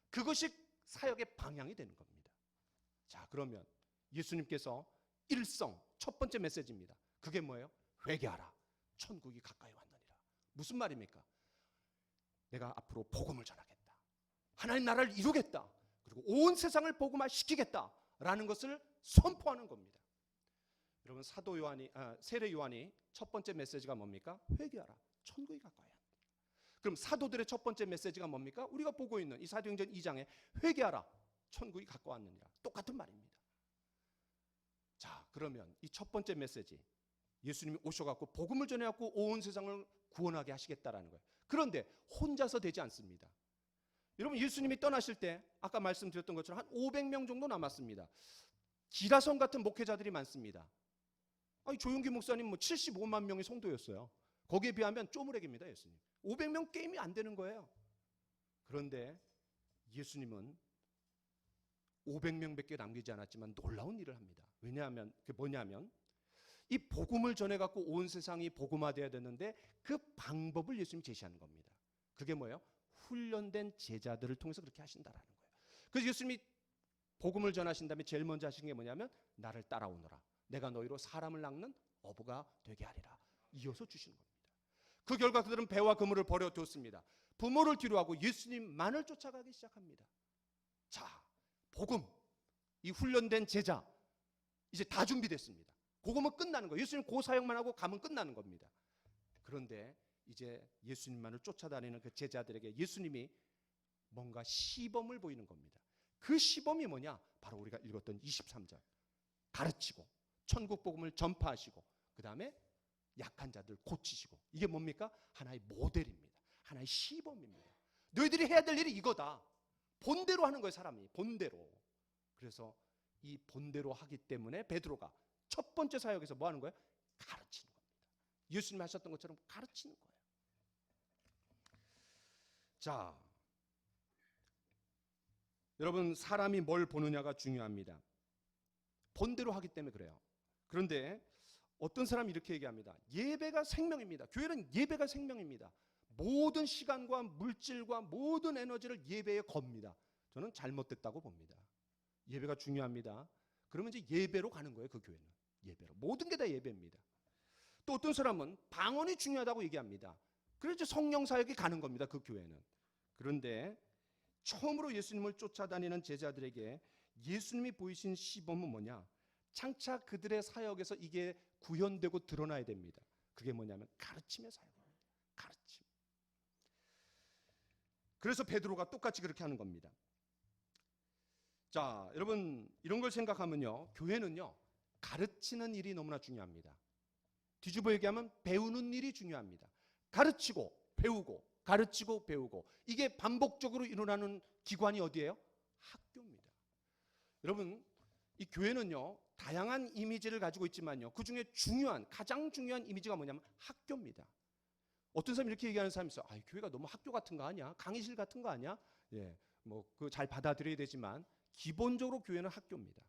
그것이 사역의 방향이 되는 겁니다. 자, 그러면 예수님께서 일성 첫 번째 메시지입니다. 그게 뭐예요? 회개하라. 천국이 가까이 왔느니라. 무슨 말입니까? 내가 앞으로 복음을 전하겠다. 하나님 나라를 이루겠다. 그리고 온 세상을 복음화시키겠다라는 것을 선포하는 겁니다. 여러분 세례 요한이 첫 번째 메시지가 뭡니까? 회개하라. 천국이 가까이 왔느니라. 그럼 사도들의 첫 번째 메시지가 뭡니까? 우리가 보고 있는 이 사도행전 2장에 회개하라. 천국이 가까이 왔느니라. 똑같은 말입니다. 자, 그러면 이 첫 번째 메시지, 예수님이 오셔갖고 복음을 전해갖고 온 세상을 구원하게 하시겠다라는 거예요. 그런데 혼자서 되지 않습니다. 여러분, 예수님이 떠나실 때 아까 말씀드렸던 것처럼 한 500명 정도 남았습니다. 기라성 같은 목회자들이 많습니다. 아니, 조용기 목사님 75만 명의 성도였어요. 거기에 비하면 쪼무레기입니다. 예수님 500명 게임이 안 되는 거예요. 그런데 예수님은 500명밖에 남기지 않았지만 놀라운 일을 합니다. 왜냐하면 그게 뭐냐면 이 복음을 전해갖고 온 세상이 복음화되어야 되는데 그 방법을 예수님이 제시하는 겁니다. 그게 뭐예요? 훈련된 제자들을 통해서 그렇게 하신다라는 거예요. 그래서 예수님이 복음을 전하신 다음에 제일 먼저 하신 게 뭐냐면 나를 따라오너라. 내가 너희로 사람을 낚는 어부가 되게 하리라. 이어서 주시는 겁니다. 그 결과 그들은 배와 그물을 버려두었습니다. 부모를 뒤로하고 예수님만을 쫓아가기 시작합니다. 자, 복음, 이 훈련된 제자 이제 다 준비됐습니다. 그거면 끝나는 거예요. 예수님 그 사역만 하고 가면 끝나는 겁니다. 그런데 이제 예수님만을 쫓아다니는 그 제자들에게 예수님이 뭔가 시범을 보이는 겁니다. 그 시범이 뭐냐? 바로 우리가 읽었던 23절. 가르치고 천국 복음을 전파하시고 그 다음에 약한 자들 고치시고, 이게 뭡니까? 하나의 모델입니다. 하나의 시범입니다. 너희들이 해야 될 일이 이거다. 본대로 하는 거예요. 사람이 본대로. 그래서 이 본대로 하기 때문에 베드로가 첫 번째 사역에서 뭐 하는 거예요? 가르치는 겁니다. 예수님이 하셨던 것처럼 가르치는 거예요. 자, 여러분, 사람이 뭘 보느냐가 중요합니다. 본대로 하기 때문에 그래요. 그런데 어떤 사람이 이렇게 얘기합니다. 예배가 생명입니다. 교회는 예배가 생명입니다. 모든 시간과 물질과 모든 에너지를 예배에 겁니다. 저는 잘못됐다고 봅니다. 예배가 중요합니다. 그러면 이제 예배로 가는 거예요. 그 교회는 예배로. 모든 게 다 예배입니다. 또 어떤 사람은 방언이 중요하다고 얘기합니다. 그래서 성령 사역이 가는 겁니다. 그 교회는. 그런데 처음으로 예수님을 쫓아다니는 제자들에게 예수님이 보이신 시범은 뭐냐? 장차 그들의 사역에서 이게 구현되고 드러나야 됩니다. 그게 뭐냐면 가르침의 사역입니다. 가르침. 그래서 베드로가 똑같이 그렇게 하는 겁니다. 자, 여러분, 이런 걸 생각하면요, 교회는요 가르치는 일이 너무나 중요합니다. 뒤집어 얘기하면 배우는 일이 중요합니다. 가르치고 배우고 가르치고 배우고, 이게 반복적으로 일어나는 기관이 어디예요? 학교입니다. 여러분, 이 교회는요 다양한 이미지를 가지고 있지만요, 그 중에 가장 중요한 이미지가 뭐냐면 학교입니다. 어떤 사람이 이렇게 얘기하는 사람이 있어요. 아, 교회가 너무 학교 같은 거 아니야? 강의실 같은 거 아니야? 예, 그 잘 받아들여야 되지만 기본적으로 교회는 학교입니다.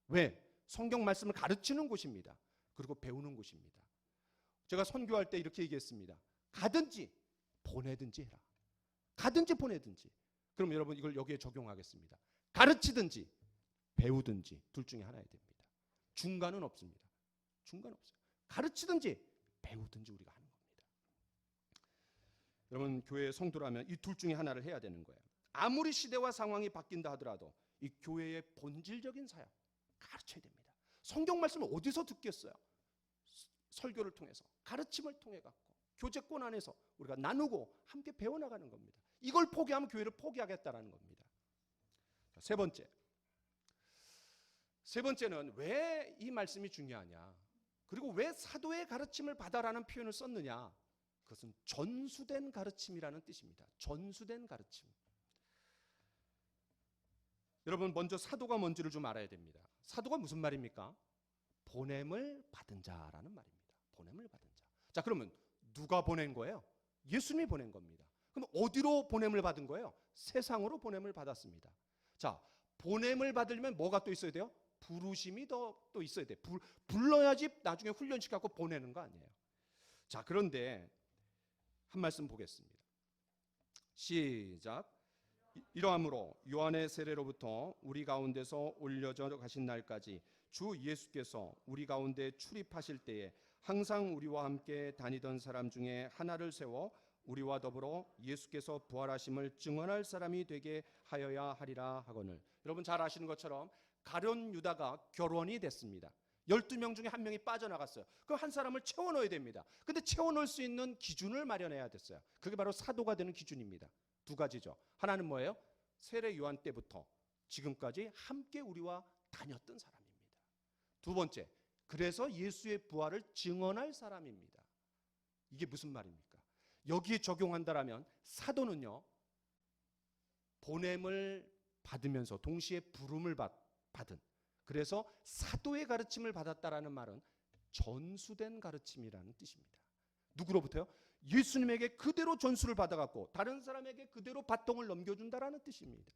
왜? 성경 말씀을 가르치는 곳입니다. 그리고 배우는 곳입니다. 제가 선교할 때 이렇게 얘기했습니다. 가든지 보내든지 해라. 가든지 보내든지. 그럼 여러분, 이걸 여기에 적용하겠습니다. 가르치든지 배우든지 둘 중에 하나야 됩니다. 중간은 없습니다. 중간 없어요. 가르치든지 배우든지 우리가 하는 겁니다. 여러분, 교회의 성도라면 이 둘 중에 하나를 해야 되는 거예요. 아무리 시대와 상황이 바뀐다 하더라도 이 교회의 본질적인 사역 가르쳐야 됩니다. 성경 말씀을 어디서 듣겠어요? 설교를 통해서, 가르침을 통해 갖고, 교제권 안에서 우리가 나누고 함께 배워나가는 겁니다. 이걸 포기하면 교회를 포기하겠다라는 겁니다. 세 번째는 왜 이 말씀이 중요하냐, 그리고 왜 사도의 가르침을 받아라는 표현을 썼느냐. 그것은 전수된 가르침이라는 뜻입니다. 전수된 가르침. 여러분, 먼저 사도가 뭔지를 좀 알아야 됩니다. 사도가 무슨 말입니까? 보냄을 받은 자라는 말입니다. 보냄을 받은 자. 자, 그러면 누가 보낸 거예요? 예수님이 보낸 겁니다. 그럼 어디로 보냄을 받은 거예요? 세상으로 보냄을 받았습니다. 자, 보냄을 받으려면 뭐가 또 있어야 돼요? 부르심이 또 있어야 돼. 불러야지 나중에 훈련시켜서 보내는 거 아니에요. 자, 그런데 한 말씀 보겠습니다. 시작. 이러함으로 요한의 세례로부터 우리 가운데서 올려져 가신 날까지 주 예수께서 우리 가운데 출입하실 때에 항상 우리와 함께 다니던 사람 중에 하나를 세워 우리와 더불어 예수께서 부활하심을 증언할 사람이 되게 하여야 하리라 하거늘. 여러분 잘 아시는 것처럼 가룟 유다가 결혼이 됐습니다. 12명 중에 한 명이 빠져나갔어요. 그럼 한 사람을 채워 넣어야 됩니다. 근데 채워 넣을 수 있는 기준을 마련해야 됐어요. 그게 바로 사도가 되는 기준입니다. 두 가지죠. 하나는 뭐예요? 세례 요한 때부터 지금까지 함께 우리와 다녔던 사람입니다. 두 번째, 그래서 예수의 부활을 증언할 사람입니다. 이게 무슨 말입니까? 여기에 적용한다라면 사도는요, 보냄을 받으면서 동시에 부름을 받은, 그래서 사도의 가르침을 받았다라는 말은 전수된 가르침이라는 뜻입니다. 누구로부터요? 예수님에게 그대로 전수를 받아갖고 다른 사람에게 그대로 바통을 넘겨준다라는 뜻입니다.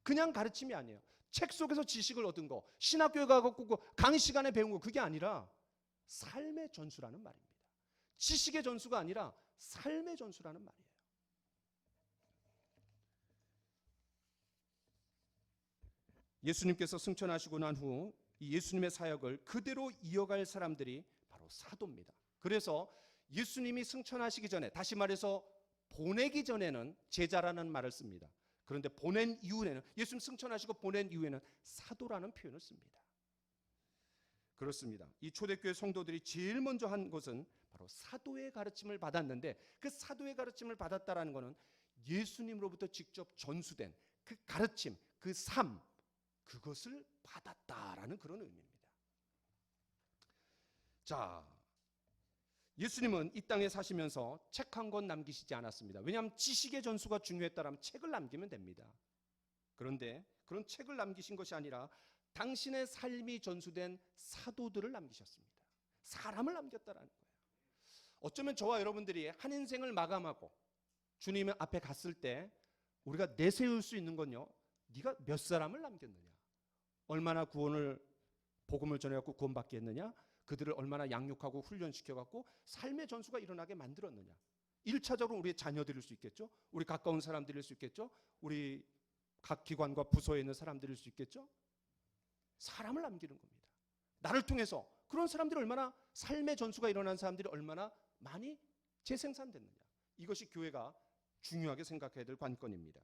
그냥 가르침이 아니에요. 책 속에서 지식을 얻은 거, 신학교에 가고 강의 시간에 배운 거, 그게 아니라 삶의 전수라는 말입니다. 지식의 전수가 아니라 삶의 전수라는 말이에요. 예수님께서 승천하시고 난 후 이 예수님의 사역을 그대로 이어갈 사람들이 바로 사도입니다. 그래서 예수님이 승천하시기 전에, 다시 말해서 보내기 전에는 제자라는 말을 씁니다. 그런데 보낸 이후에는, 예수님 승천하시고 보낸 이후에는 사도라는 표현을 씁니다. 그렇습니다. 이 초대교회 성도들이 제일 먼저 한 것은 바로 사도의 가르침을 받았는데, 그 사도의 가르침을 받았다라는 것은 예수님으로부터 직접 전수된 그 가르침, 그 삶, 그것을 받았다라는 그런 의미입니다. 자, 예수님은 이 땅에 사시면서 책 한 권 남기시지 않았습니다. 왜냐하면 지식의 전수가 중요했다면 책을 남기면 됩니다. 그런데 그런 책을 남기신 것이 아니라 당신의 삶이 전수된 사도들을 남기셨습니다. 사람을 남겼다라는 거예요. 어쩌면 저와 여러분들이 한 인생을 마감하고 주님 앞에 갔을 때 우리가 내세울 수 있는 건요, 네가 몇 사람을 남겼느냐, 얼마나 구원을, 복음을 전해갖고 구원받게 했느냐, 그들을 얼마나 양육하고 훈련시켜갖고 삶의 전수가 일어나게 만들었느냐. 1차적으로 우리의 자녀들일 수 있겠죠. 우리 가까운 사람들일 수 있겠죠. 우리 각 기관과 부서에 있는 사람들일 수 있겠죠. 사람을 남기는 겁니다. 나를 통해서 그런 사람들이 얼마나, 삶의 전수가 일어난 사람들이 얼마나 많이 재생산됐느냐. 이것이 교회가 중요하게 생각해야 될 관건입니다.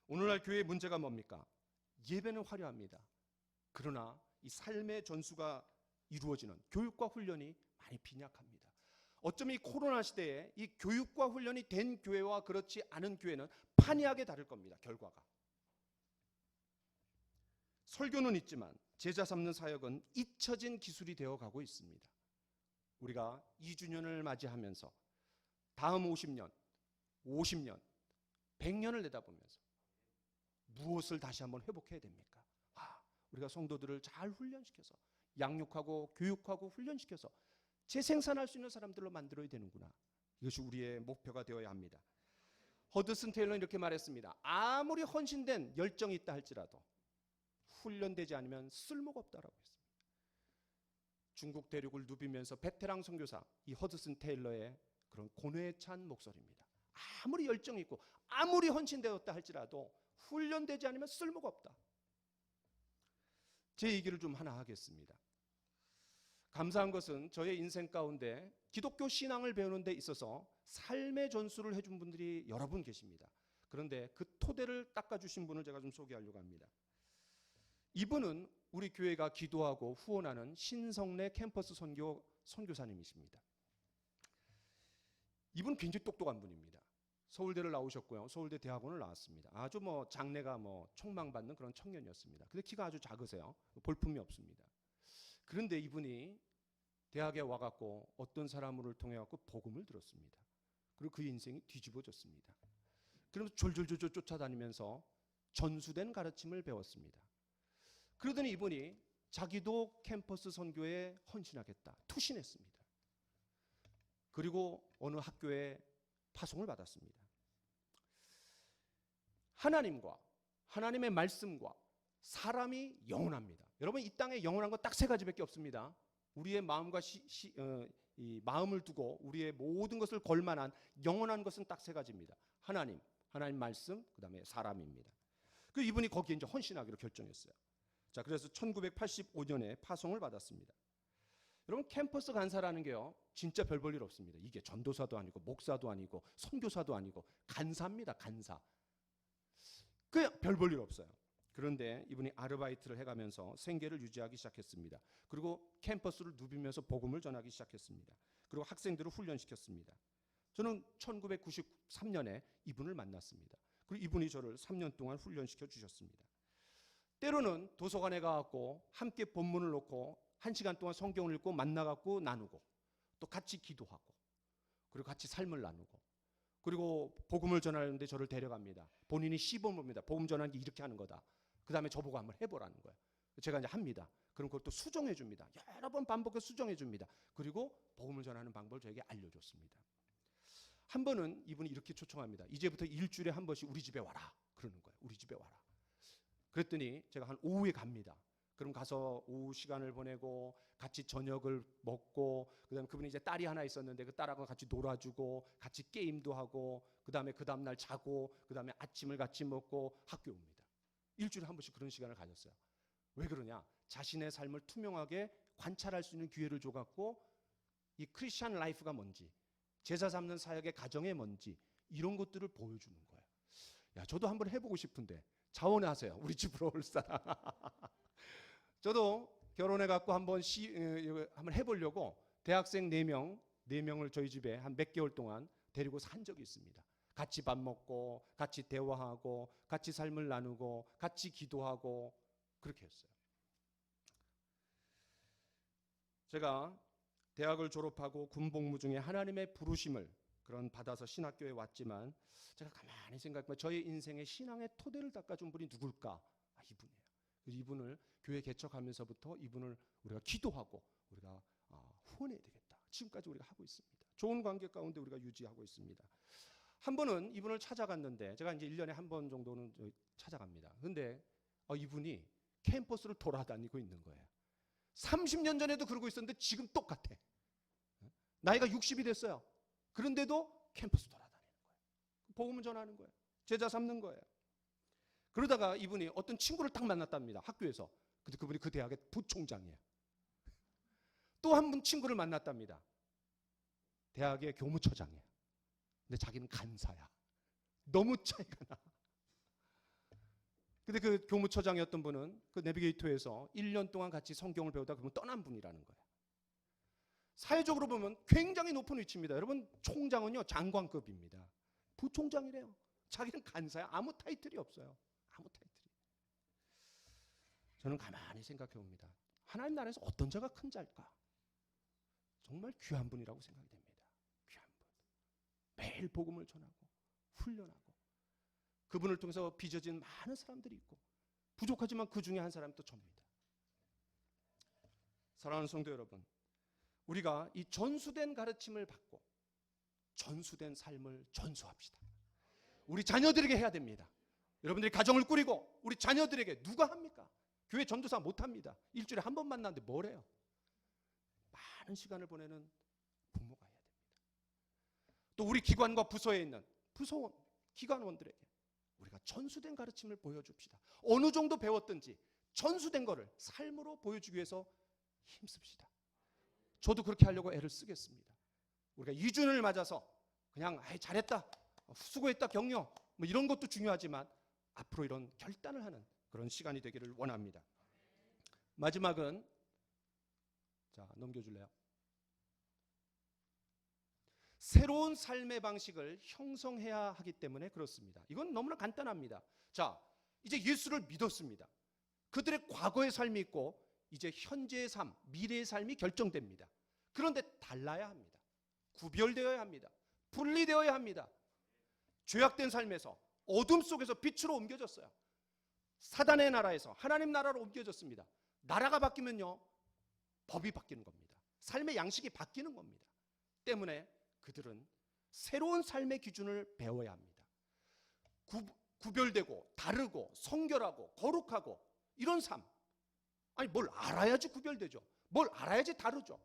오늘날 교회의 문제가 뭡니까? 예배는 화려합니다. 그러나 이 삶의 전수가 이루어지는 교육과 훈련이 많이 빈약합니다. 어쩌면 이 코로나 시대에 이 교육과 훈련이 된 교회와 그렇지 않은 교회는 판이하게 다를 겁니다. 결과가. 설교는 있지만 제자 삼는 사역은 잊혀진 기술이 되어가고 있습니다. 우리가 2주년을 맞이하면서 다음 50년, 50년, 100년을 내다보면서 무엇을 다시 한번 회복해야 됩니까? 우리가 성도들을 잘 훈련시켜서 양육하고 교육하고 훈련시켜서 재생산할 수 있는 사람들로 만들어야 되는구나. 이것이 우리의 목표가 되어야 합니다. 허드슨 테일러는 이렇게 말했습니다. 아무리 헌신된 열정이 있다 할지라도 훈련되지 않으면 쓸모가 없다라고 했습니다. 중국 대륙을 누비면서 베테랑 선교사 이 허드슨 테일러의 그런 고뇌에 찬 목소리입니다. 아무리 열정이 있고 아무리 헌신되었다 할지라도 훈련되지 않으면 쓸모가 없다. 제 얘기를 좀 하나 하겠습니다. 감사한 것은 저의 인생 가운데 기독교 신앙을 배우는 데 있어서 삶의 전수를 해준 분들이 여러 분 계십니다. 그런데 그 토대를 닦아주신 분을 제가 좀 소개하려고 합니다. 이분은 우리 교회가 기도하고 후원하는 신성내 캠퍼스 선교사님이십니다. 이분 굉장히 똑똑한 분입니다. 서울대를 나오셨고요. 서울대 대학원을 나왔습니다. 아주 장래가 촉망받는 그런 청년이었습니다. 근데 키가 아주 작으세요. 볼품이 없습니다. 그런데 이분이 대학에 와갖고 어떤 사람을 통해 갖고 복음을 들었습니다. 그리고 그 인생이 뒤집어졌습니다. 그러면서 졸졸졸 쫓아다니면서 전수된 가르침을 배웠습니다. 그러더니 이분이 자기도 캠퍼스 선교에 헌신하겠다 투신했습니다. 그리고 어느 학교에 파송을 받았습니다. 하나님과 하나님의 말씀과 사람이 영원합니다. 여러분, 이 땅에 영원한 건 딱 세 가지밖에 없습니다. 우리의 마음과 이 마음을 두고 우리의 모든 것을 걸만한 영원한 것은 딱 세 가지입니다. 하나님 말씀, 그다음에 사람입니다. 그 이분이 거기에 이제 헌신하기로 결정했어요. 자, 그래서 1985년에 파송을 받았습니다. 여러분, 캠퍼스 간사라는 게요, 진짜 별 볼 일 없습니다. 이게 전도사도 아니고 목사도 아니고 선교사도 아니고 간사입니다. 간사. 그 별 볼 일 없어요. 그런데 이분이 아르바이트를 해가면서 생계를 유지하기 시작했습니다. 그리고 캠퍼스를 누비면서 복음을 전하기 시작했습니다. 그리고 학생들을 훈련시켰습니다. 저는 1993년에 이분을 만났습니다. 그리고 이분이 저를 3년 동안 훈련시켜 주셨습니다. 때로는 도서관에 가갖고 함께 본문을 놓고 1시간 동안 성경을 읽고 만나갖고 나누고, 또 같이 기도하고, 그리고 같이 삶을 나누고, 그리고 복음을 전하는데 저를 데려갑니다. 본인이 시범입니다. 복음 전하는 게 이렇게 하는 거다. 그 다음에 저보고 한번 해보라는 거예요. 제가 이제 합니다. 그럼 그것도 수정해 줍니다. 여러 번 반복해서 수정해 줍니다. 그리고 복음을 전하는 방법을 저에게 알려줬습니다. 한 번은 이분이 이렇게 초청합니다. 이제부터 일주일에 한 번씩 우리 집에 와라. 그러는 거예요. 우리 집에 와라. 그랬더니 제가 한 오후에 갑니다. 그럼 가서 오후 시간을 보내고 같이 저녁을 먹고, 그다음에 그분이 이제 딸이 하나 있었는데 그 딸하고 같이 놀아주고 같이 게임도 하고, 그다음에 그 다음 날 자고, 그다음에 아침을 같이 먹고 학교 옵니다. 일주일에 한 번씩 그런 시간을 가졌어요. 왜 그러냐? 자신의 삶을 투명하게 관찰할 수 있는 기회를 줘갖고 이 크리스천 라이프가 뭔지, 제자 삼는 사역의 가정이 뭔지, 이런 것들을 보여주는 거예요. 야, 저도 한번 해보고 싶은데 자원하세요. 우리 집으로 올 사람. 저도 결혼해갖고 한번 해보려고 대학생 4명을 저희 집에 한 몇 개월 동안 데리고 산 적이 있습니다. 같이 밥 먹고, 같이 대화하고, 같이 삶을 나누고, 같이 기도하고, 그렇게 했어요. 제가 대학을 졸업하고 군복무 중에 하나님의 부르심을 받아서 신학교에 왔지만, 제가 가만히 생각해보면 저의 인생의 신앙의 토대를 닦아준 분이 누굴까? 이분이에요. 이분을 교회 개척하면서부터 이분을 우리가 기도하고 우리가 후원해야 되겠다. 지금까지 우리가 하고 있습니다. 좋은 관계 가운데 우리가 유지하고 있습니다. 한 번은 이분을 찾아갔는데, 제가 이제 1년에 한 번 정도는 찾아갑니다. 근데 이분이 캠퍼스를 돌아다니고 있는 거예요. 30년 전에도 그러고 있었는데 지금 똑같아. 나이가 60이 됐어요. 그런데도 캠퍼스 돌아다니는 거예요. 복음을 전하는 거예요. 제자 삼는 거예요. 그러다가 이분이 어떤 친구를 딱 만났답니다. 학교에서. 근데 그분이 그 대학의 부총장이에요. 또 한 분 친구를 만났답니다. 대학의 교무처장이에요. 근데 자기는 간사야. 너무 차이가 나. 근데 그 교무처장이었던 분은 그 내비게이터에서 1년 동안 같이 성경을 배우다 그분 떠난 분이라는 거예요. 사회적으로 보면 굉장히 높은 위치입니다. 여러분, 총장은요 장관급입니다. 부총장이래요. 자기는 간사야. 아무 타이틀이 없어요. 아무 타이틀이. 저는 가만히 생각해 봅니다. 하나님 나라에서 어떤 자가 큰 자일까? 정말 귀한 분이라고 생각이 됩니다. 귀한 분. 매일 복음을 전하고 훈련하고, 그분을 통해서 빚어진 많은 사람들이 있고, 부족하지만 그 중에 한 사람이 또 접니다. 사랑하는 성도 여러분, 우리가 이 전수된 가르침을 받고 전수된 삶을 전수합시다. 우리 자녀들에게 해야 됩니다. 여러분들이 가정을 꾸리고 우리 자녀들에게 누가 합니까? 교회 전도사 못합니다. 일주일에 한 번 만나는데 뭘 해요? 많은 시간을 보내는 부모가 해야 됩니다. 또 우리 기관과 부서에 있는 부서원, 기관원들에게 우리가 전수된 가르침을 보여줍시다. 어느 정도 배웠든지 전수된 거를 삶으로 보여주기 위해서 힘씁시다. 저도 그렇게 하려고 애를 쓰겠습니다. 우리가 이준을 맞아서 그냥 잘했다, 수고했다, 격려 뭐 이런 것도 중요하지만 앞으로 이런 결단을 하는 그런 시간이 되기를 원합니다. 마지막은 넘겨줄래요? 새로운 삶의 방식을 형성해야 하기 때문에 그렇습니다. 이건 너무나 간단합니다. 이제 예수를 믿었습니다. 그들의 과거의 삶이 있고 이제 현재의 삶, 미래의 삶이 결정됩니다. 그런데 달라야 합니다. 구별되어야 합니다. 분리되어야 합니다. 죄악된 삶에서 어둠 속에서 빛으로 옮겨졌어요. 사단의 나라에서 하나님 나라로 옮겨졌습니다. 나라가 바뀌면요, 법이 바뀌는 겁니다. 삶의 양식이 바뀌는 겁니다. 때문에 그들은 새로운 삶의 기준을 배워야 합니다. 구별되고 다르고 성결하고 거룩하고 이런 삶. 아니 뭘 알아야지 구별되죠. 뭘 알아야지 다르죠.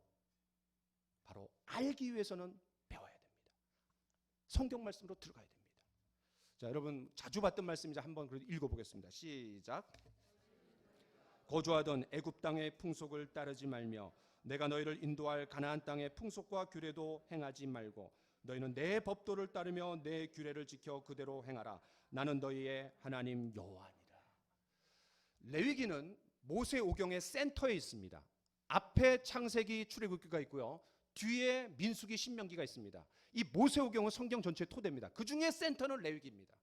바로 알기 위해서는 배워야 됩니다. 성경 말씀으로 들어가야 됩니다. 자, 여러분 자주 봤던 말씀이자 한번 읽어보겠습니다. 시작. 거주하던 애굽 땅의 풍속을 따르지 말며 내가 너희를 인도할 가나안 땅의 풍속과 규례도 행하지 말고 너희는 내 법도를 따르며 내 규례를 지켜 그대로 행하라. 나는 너희의 하나님 여호와니라. 레위기는 모세 오경의 센터에 있습니다. 앞에 창세기 출애굽기가 있고요. 뒤에 민수기 신명기가 있습니다. 이 모세 오경은 성경 전체의 토대입니다. 그 중에 센터는 레위기입니다.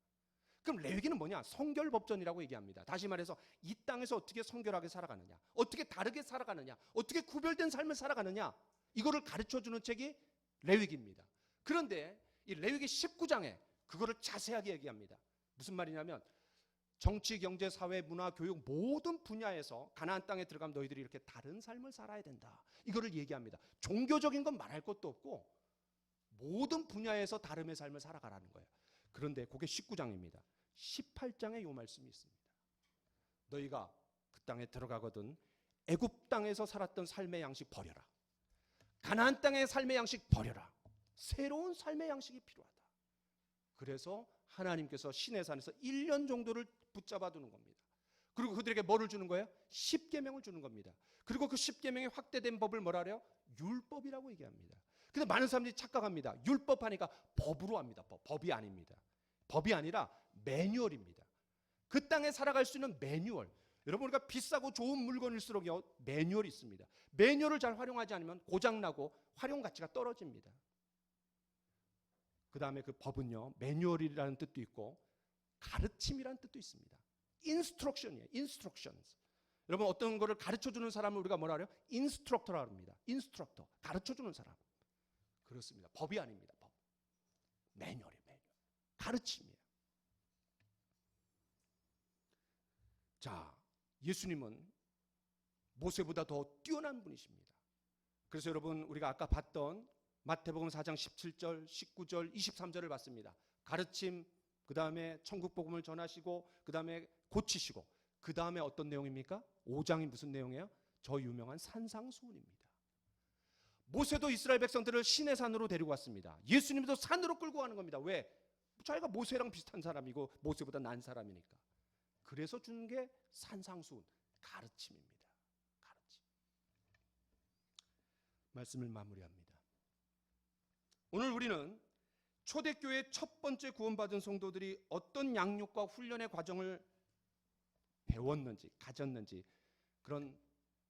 그럼 레위기는 뭐냐? 성결법전이라고 얘기합니다. 다시 말해서 이 땅에서 어떻게 성결하게 살아가느냐, 어떻게 다르게 살아가느냐, 어떻게 구별된 삶을 살아가느냐, 이거를 가르쳐주는 책이 레위기입니다. 그런데 이 레위기 19장에 그거를 자세하게 얘기합니다. 무슨 말이냐면 정치, 경제, 사회, 문화, 교육 모든 분야에서 가나안 땅에 들어가면 너희들이 이렇게 다른 삶을 살아야 된다. 이거를 얘기합니다. 종교적인 건 말할 것도 없고 모든 분야에서 다름의 삶을 살아가라는 거예요. 그런데 그게 19장입니다. 18장에 이 말씀이 있습니다. 너희가 그 땅에 들어가거든 애굽 땅에서 살았던 삶의 양식 버려라. 가나안 땅의 삶의 양식 버려라. 새로운 삶의 양식이 필요하다. 그래서 하나님께서 시내산에서 1년 정도를 붙잡아 두는 겁니다. 그리고 그들에게 뭐를 주는 거예요? 10계명을 주는 겁니다. 그리고 그 10계명이 확대된 법을 뭐라 그래요? 율법이라고 얘기합니다. 근데 많은 사람들이 착각합니다. 율법 하니까 법으로 합니다. 법이 아닙니다. 법이 아니라 매뉴얼입니다. 그 땅에 살아갈 수 있는 매뉴얼. 여러분 우리가 비싸고 좋은 물건일수록요 매뉴얼이 있습니다. 매뉴얼을 잘 활용하지 않으면 고장나고 활용 가치가 떨어집니다. 그 다음에 그 법은요 매뉴얼이라는 뜻도 있고 가르침이라는 뜻도 있습니다. 인스트럭션이에요. 인스트럭션스. 여러분 어떤 거를 가르쳐주는 사람을 우리가 뭐라 그래요? 인스트럭터라고 합니다. 인스트럭터. 가르쳐주는 사람. 그렇습니다. 법이 아닙니다. 법. 매뉴얼이에요. 매뉴얼. 가르침이에요. 자, 예수님은 모세보다 더 뛰어난 분이십니다. 그래서 여러분 우리가 아까 봤던 마태복음 4장 17절, 19절, 23절을 봤습니다. 가르침, 그 다음에 천국복음을 전하시고 그 다음에 고치시고 그 다음에 어떤 내용입니까? 5장이 무슨 내용이에요? 저 유명한 산상수훈입니다. 모세도 이스라엘 백성들을 시내산으로 데리고 왔습니다. 예수님도 산으로 끌고 가는 겁니다. 왜? 자기가 모세랑 비슷한 사람이고 모세보다 난 사람이니까. 그래서 주는 게 산상수훈, 가르침입니다. 가르침. 말씀을 마무리합니다. 오늘 우리는 초대교회 첫 번째 구원받은 성도들이 어떤 양육과 훈련의 과정을 배웠는지, 가졌는지 그런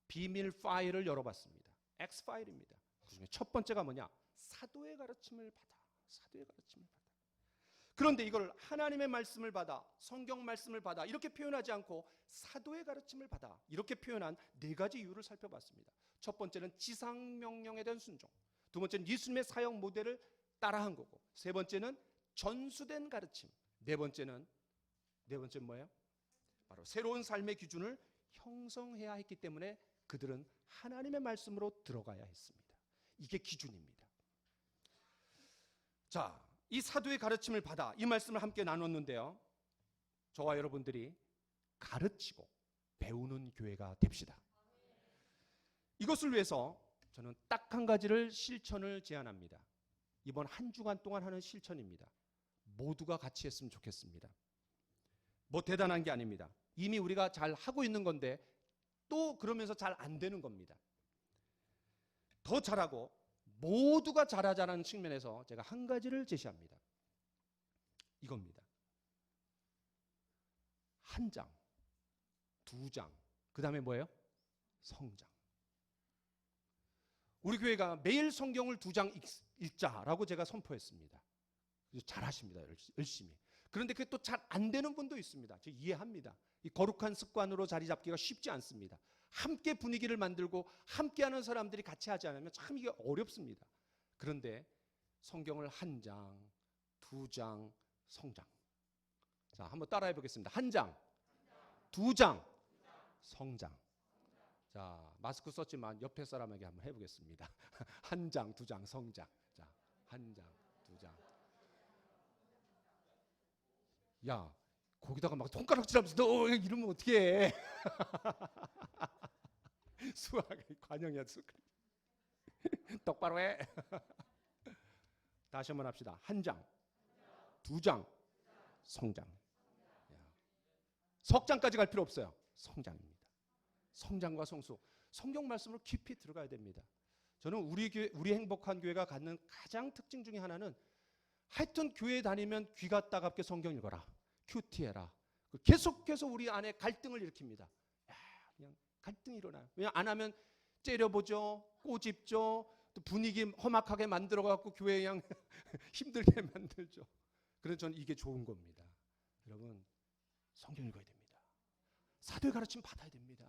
비밀 파일을 열어봤습니다. X 파일입니다. 그중에 첫 번째가 뭐냐? 사도의 가르침을 받아. 사도의 가르침을 받아. 그런데 이걸 하나님의 말씀을 받아, 성경 말씀을 받아 이렇게 표현하지 않고 사도의 가르침을 받아 이렇게 표현한 네 가지 이유를 살펴봤습니다. 첫 번째는 지상명령에 대한 순종, 두 번째는 예수님의 사역 모델을 따라한 거고, 세 번째는 전수된 가르침, 네 번째는 뭐예요? 바로 새로운 삶의 기준을 형성해야 했기 때문에 그들은 하나님의 말씀으로 들어가야 했습니다. 이게 기준입니다. 자, 이 사도의 가르침을 받아 이 말씀을 함께 나눴는데요. 저와 여러분들이 가르치고 배우는 교회가 됩시다. 이것을 위해서 저는 딱 한 가지를 실천을 제안합니다. 이번 한 주간 동안 하는 실천입니다. 모두가 같이 했으면 좋겠습니다. 뭐 대단한 게 아닙니다. 이미 우리가 잘 하고 있는 건데 또 그러면서 잘 안 되는 겁니다. 더 잘하고 모두가 잘하자는 측면에서 제가 한 가지를 제시합니다. 이겁니다. 한 장, 두 장, 그 다음에 뭐예요? 성장. 우리 교회가 매일 성경을 2장 읽자라고 제가 선포했습니다. 잘하십니다. 열심히. 그런데 그게 또 잘 안 되는 분도 있습니다. 제가 이해합니다. 이 거룩한 습관으로 자리 잡기가 쉽지 않습니다. 함께 분위기를 만들고 함께하는 사람들이 같이 하지 않으면 참 이게 어렵습니다. 그런데 성경을 한 장, 두 장, 성장. 자, 한번 따라해 보겠습니다. 한 장, 두 장, 성장. 자, 마스크 썼지만 옆에 사람에게 한번 해보겠습니다. 한 장, 두 장, 성장. 자, 한 장, 두 장. 야, 거기다가 막 손가락질하면서 너 이러면 어떻게 해? 수학의 관영이야. 똑바로 해. 다시 한번 합시다. 한 장, 두 장, 성장. 석장까지 갈 필요 없어요. 성장입니다. 성장과 성수. 성경 말씀으로 깊이 들어가야 됩니다. 저는 우리 행복한 교회가 갖는 가장 특징 중에 하나는 하여튼 교회 다니면 귀가 따갑게 성경 읽어라. 큐티해라. 계속해서 우리 안에 갈등을 일으킵니다. 야, 그냥 갈등이 일어나요. 왜냐 안 하면 째려보죠. 꼬집죠. 또 분위기 험악하게 만들어갖고 교회 그냥 힘들게 만들죠. 그래서 저는 이게 좋은 겁니다. 여러분 성경 읽어야 됩니다. 사도의 가르침 받아야 됩니다.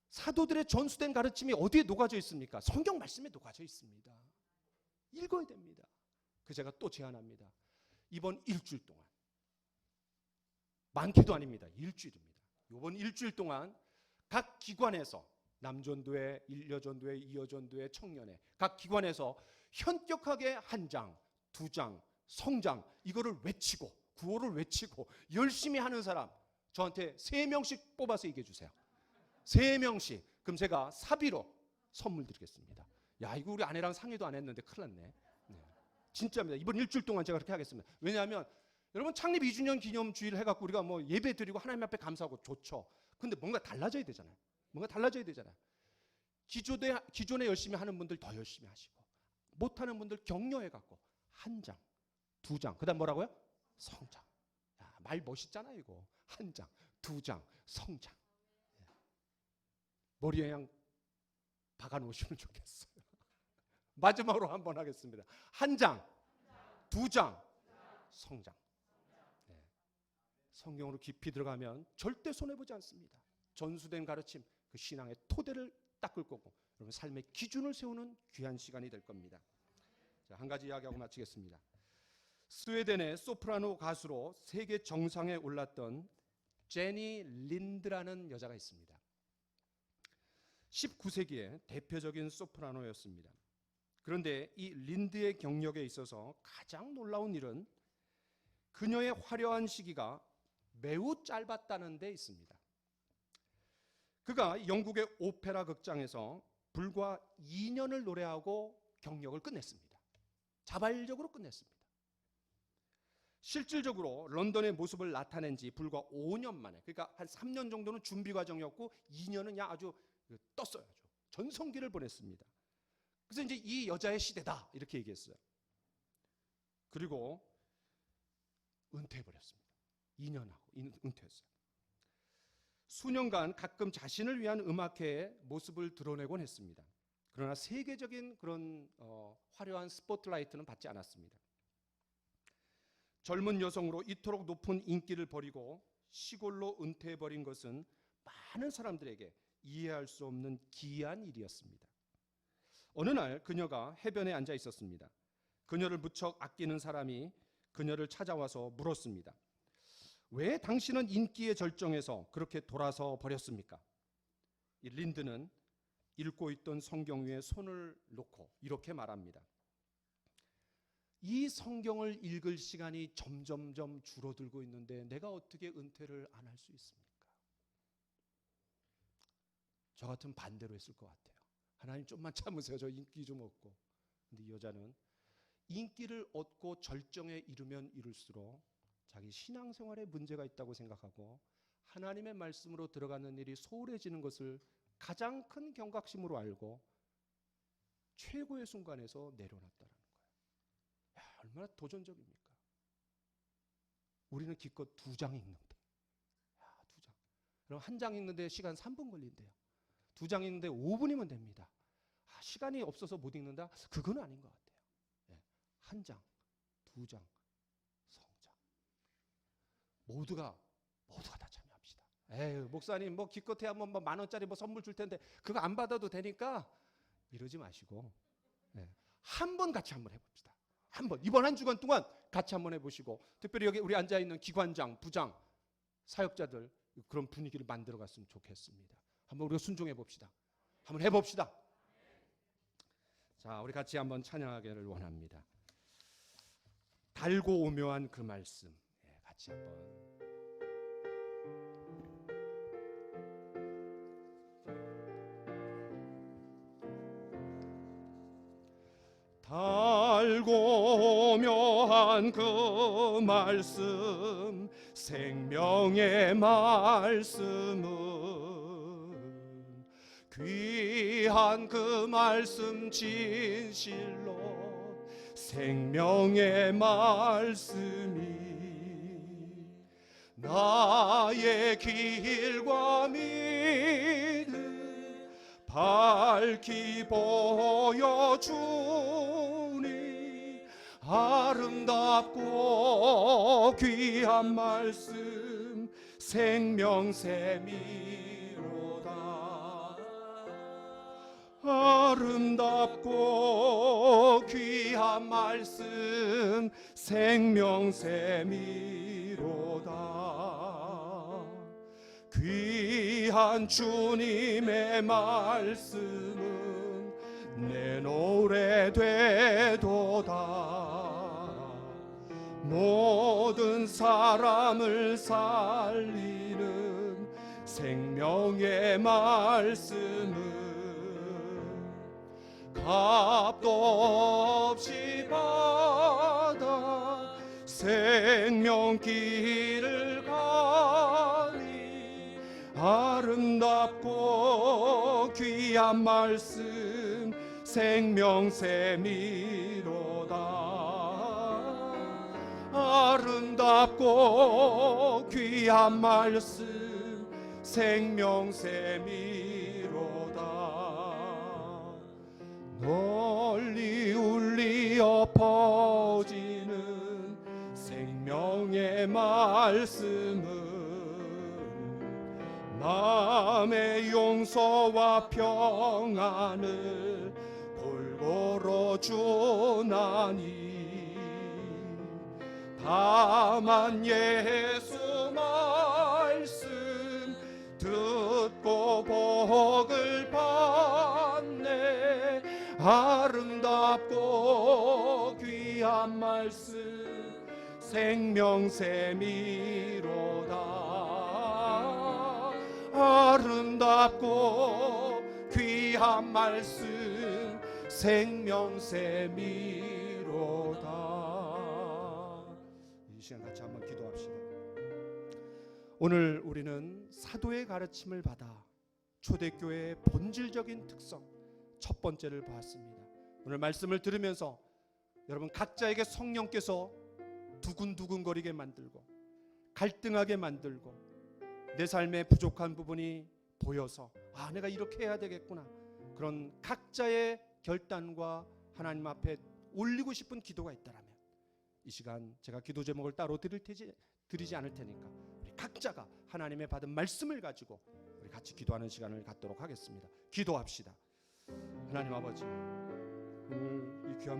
사도들의 전수된 가르침이 어디에 녹아져 있습니까? 성경 말씀에 녹아져 있습니다. 읽어야 됩니다. 그 제가 또 제안합니다. 이번 일주일 동안 많기도 아닙니다. 일주일입니다. 이번 일주일 동안 각 기관에서 남전도회, 일여전도회, 이여전도회, 청년회 각 기관에서 현격하게 한 장, 두 장, 성장 이거를 외치고 구호를 외치고 열심히 하는 사람 저한테 3명씩 뽑아서 얘기해 주세요. 3명씩. 그럼 제가 사비로 선물 드리겠습니다. 야, 이거 우리 아내랑 상의도 안 했는데 큰일 났네. 네. 진짜입니다. 이번 일주일 동안 제가 그렇게 하겠습니다. 왜냐하면 여러분 창립 2주년 기념주의를 해갖고 우리가 뭐 예배 드리고 하나님 앞에 감사하고 좋죠. 근데 뭔가 달라져야 되잖아요. 뭔가 달라져야 되잖아요. 기존에 열심히 하는 분들 더 열심히 하시고 못하는 분들 격려해갖고 한 장, 두 장. 그 다음 뭐라고요? 성장. 야, 말 멋있잖아요 이거. 한 장, 두 장, 성장. 머리에 그냥 박아놓으시면 좋겠어요. 마지막으로 한번 하겠습니다. 한 장, 두 장, 성장. 네. 성경으로 깊이 들어가면 절대 손해보지 않습니다. 전수된 가르침, 그 신앙의 토대를 닦을 거고 여러분 삶의 기준을 세우는 귀한 시간이 될 겁니다. 자, 한 가지 이야기하고 마치겠습니다. 스웨덴의 소프라노 가수로 세계 정상에 올랐던 제니 린드라는 여자가 있습니다. 19세기의 대표적인 소프라노였습니다. 그런데 이 린드의 경력에 있어서 가장 놀라운 일은 그녀의 화려한 시기가 매우 짧았다는 데 있습니다. 그가 영국의 오페라 극장에서 불과 2년을 노래하고 경력을 끝냈습니다. 자발적으로 끝냈습니다. 실질적으로 런던의 모습을 나타낸 지 불과 5년 만에, 그러니까 한 3년 정도는 준비 과정이었고 2년은 그냥 아주 떴어요. 아주 전성기를 보냈습니다. 그래서 이제 이 여자의 시대다 이렇게 얘기했어요. 그리고 은퇴해버렸습니다. 2년하고 은퇴했어요. 수년간 가끔 자신을 위한 음악회의 모습을 드러내곤 했습니다. 그러나 세계적인 그런 화려한 스포트라이트는 받지 않았습니다. 젊은 여성으로 이토록 높은 인기를 버리고 시골로 은퇴해버린 것은 많은 사람들에게 이해할 수 없는 기이한 일이었습니다. 어느 날 그녀가 해변에 앉아 있었습니다. 그녀를 무척 아끼는 사람이 그녀를 찾아와서 물었습니다. 왜 당신은 인기의 절정에서 그렇게 돌아서 버렸습니까? 이 린드는 읽고 있던 성경 위에 손을 놓고 이렇게 말합니다. 이 성경을 읽을 시간이 점점점 줄어들고 있는데 내가 어떻게 은퇴를 안 할 수 있습니까? 저 같으면 반대로 했을 것 같아요. 하나님 좀만 참으세요. 저 인기 좀 얻고. 근데 이 여자는 인기를 얻고 절정에 이르면 이룰수록 자기 신앙생활에 문제가 있다고 생각하고 하나님의 말씀으로 들어가는 일이 소홀해지는 것을 가장 큰 경각심으로 알고 최고의 순간에서 내려놨다는 거예요. 야, 얼마나 도전적입니까? 우리는 기껏 2장 읽는데, 야, 2장. 그럼 한 장 읽는데 시간 3분 걸린대요. 2장 읽는데 5분이면 됩니다. 아, 시간이 없어서 못 읽는다? 그건 아닌 것 같아요. 네. 한 장, 2장, 성장. 모두가 다 참여합시다. 에휴, 목사님 뭐 기껏해 한번 뭐 10,000원짜리 뭐 선물 줄 텐데 그거 안 받아도 되니까 이러지 마시고 한 번 같이 한번 해봅시다. 한번 이번 한 주간 동안 같이 한번 해보시고 특별히 여기 우리 앉아 있는 기관장, 부장, 사역자들 그런 분위기를 만들어 갔으면 좋겠습니다. 한번 우리가 순종해 봅시다. 한번 해봅시다. 자, 우리 같이 한번 찬양하기를 원합니다. 달고 오묘한 그 말씀. 같이 한번. 달고 오묘한 그 말씀, 생명의 말씀은 귀한 그 말씀 진실로 생명의 말씀이 나의 길과 믿음 밝히 보여주니 아름답고 귀한 말씀 생명샘이로다. 아름답고 귀한 말씀 생명샘이로다. 귀한 주님의 말씀은 내 노래 되도다. 모든 사람을 살리는 생명의 말씀은 값도 없이 받아 생명길을 가니 아름답고 귀한 말씀 생명샘이로다. 아름답고 귀한 말씀 생명샘이로다. 널리 울리어 퍼지는 생명의 말씀은 마음의 용서와 평안을 골고루 주나니 다만 예수 말씀 듣고 복을 받네. 아름답고 귀한 말씀 생명샘이로다. 아름답고 귀한 말씀 생명샘이로다. 이 시간 같이 한번 기도합시다. 오늘 우리는 사도의 가르침을 받아 초대교회의 본질적인 특성 첫 번째를 보았습니다. 오늘 말씀을 들으면서 여러분 각자에게 성령께서 두근두근거리게 만들고 갈등하게 만들고 내 삶에 부족한 부분이 보여서 내가 이렇게 해야 되겠구나, 그런 각자의 결단과 하나님 앞에 올리고 싶은 기도가 있다라면 이 시간 제가 기도 제목을 따로 드리지 않을 테니까 우리 각자가 하나님의 받은 말씀을 가지고 우리 같이 기도하는 시간을 갖도록 하겠습니다. 기도합시다. 하나님 아버지, 오늘 이 귀한 말씀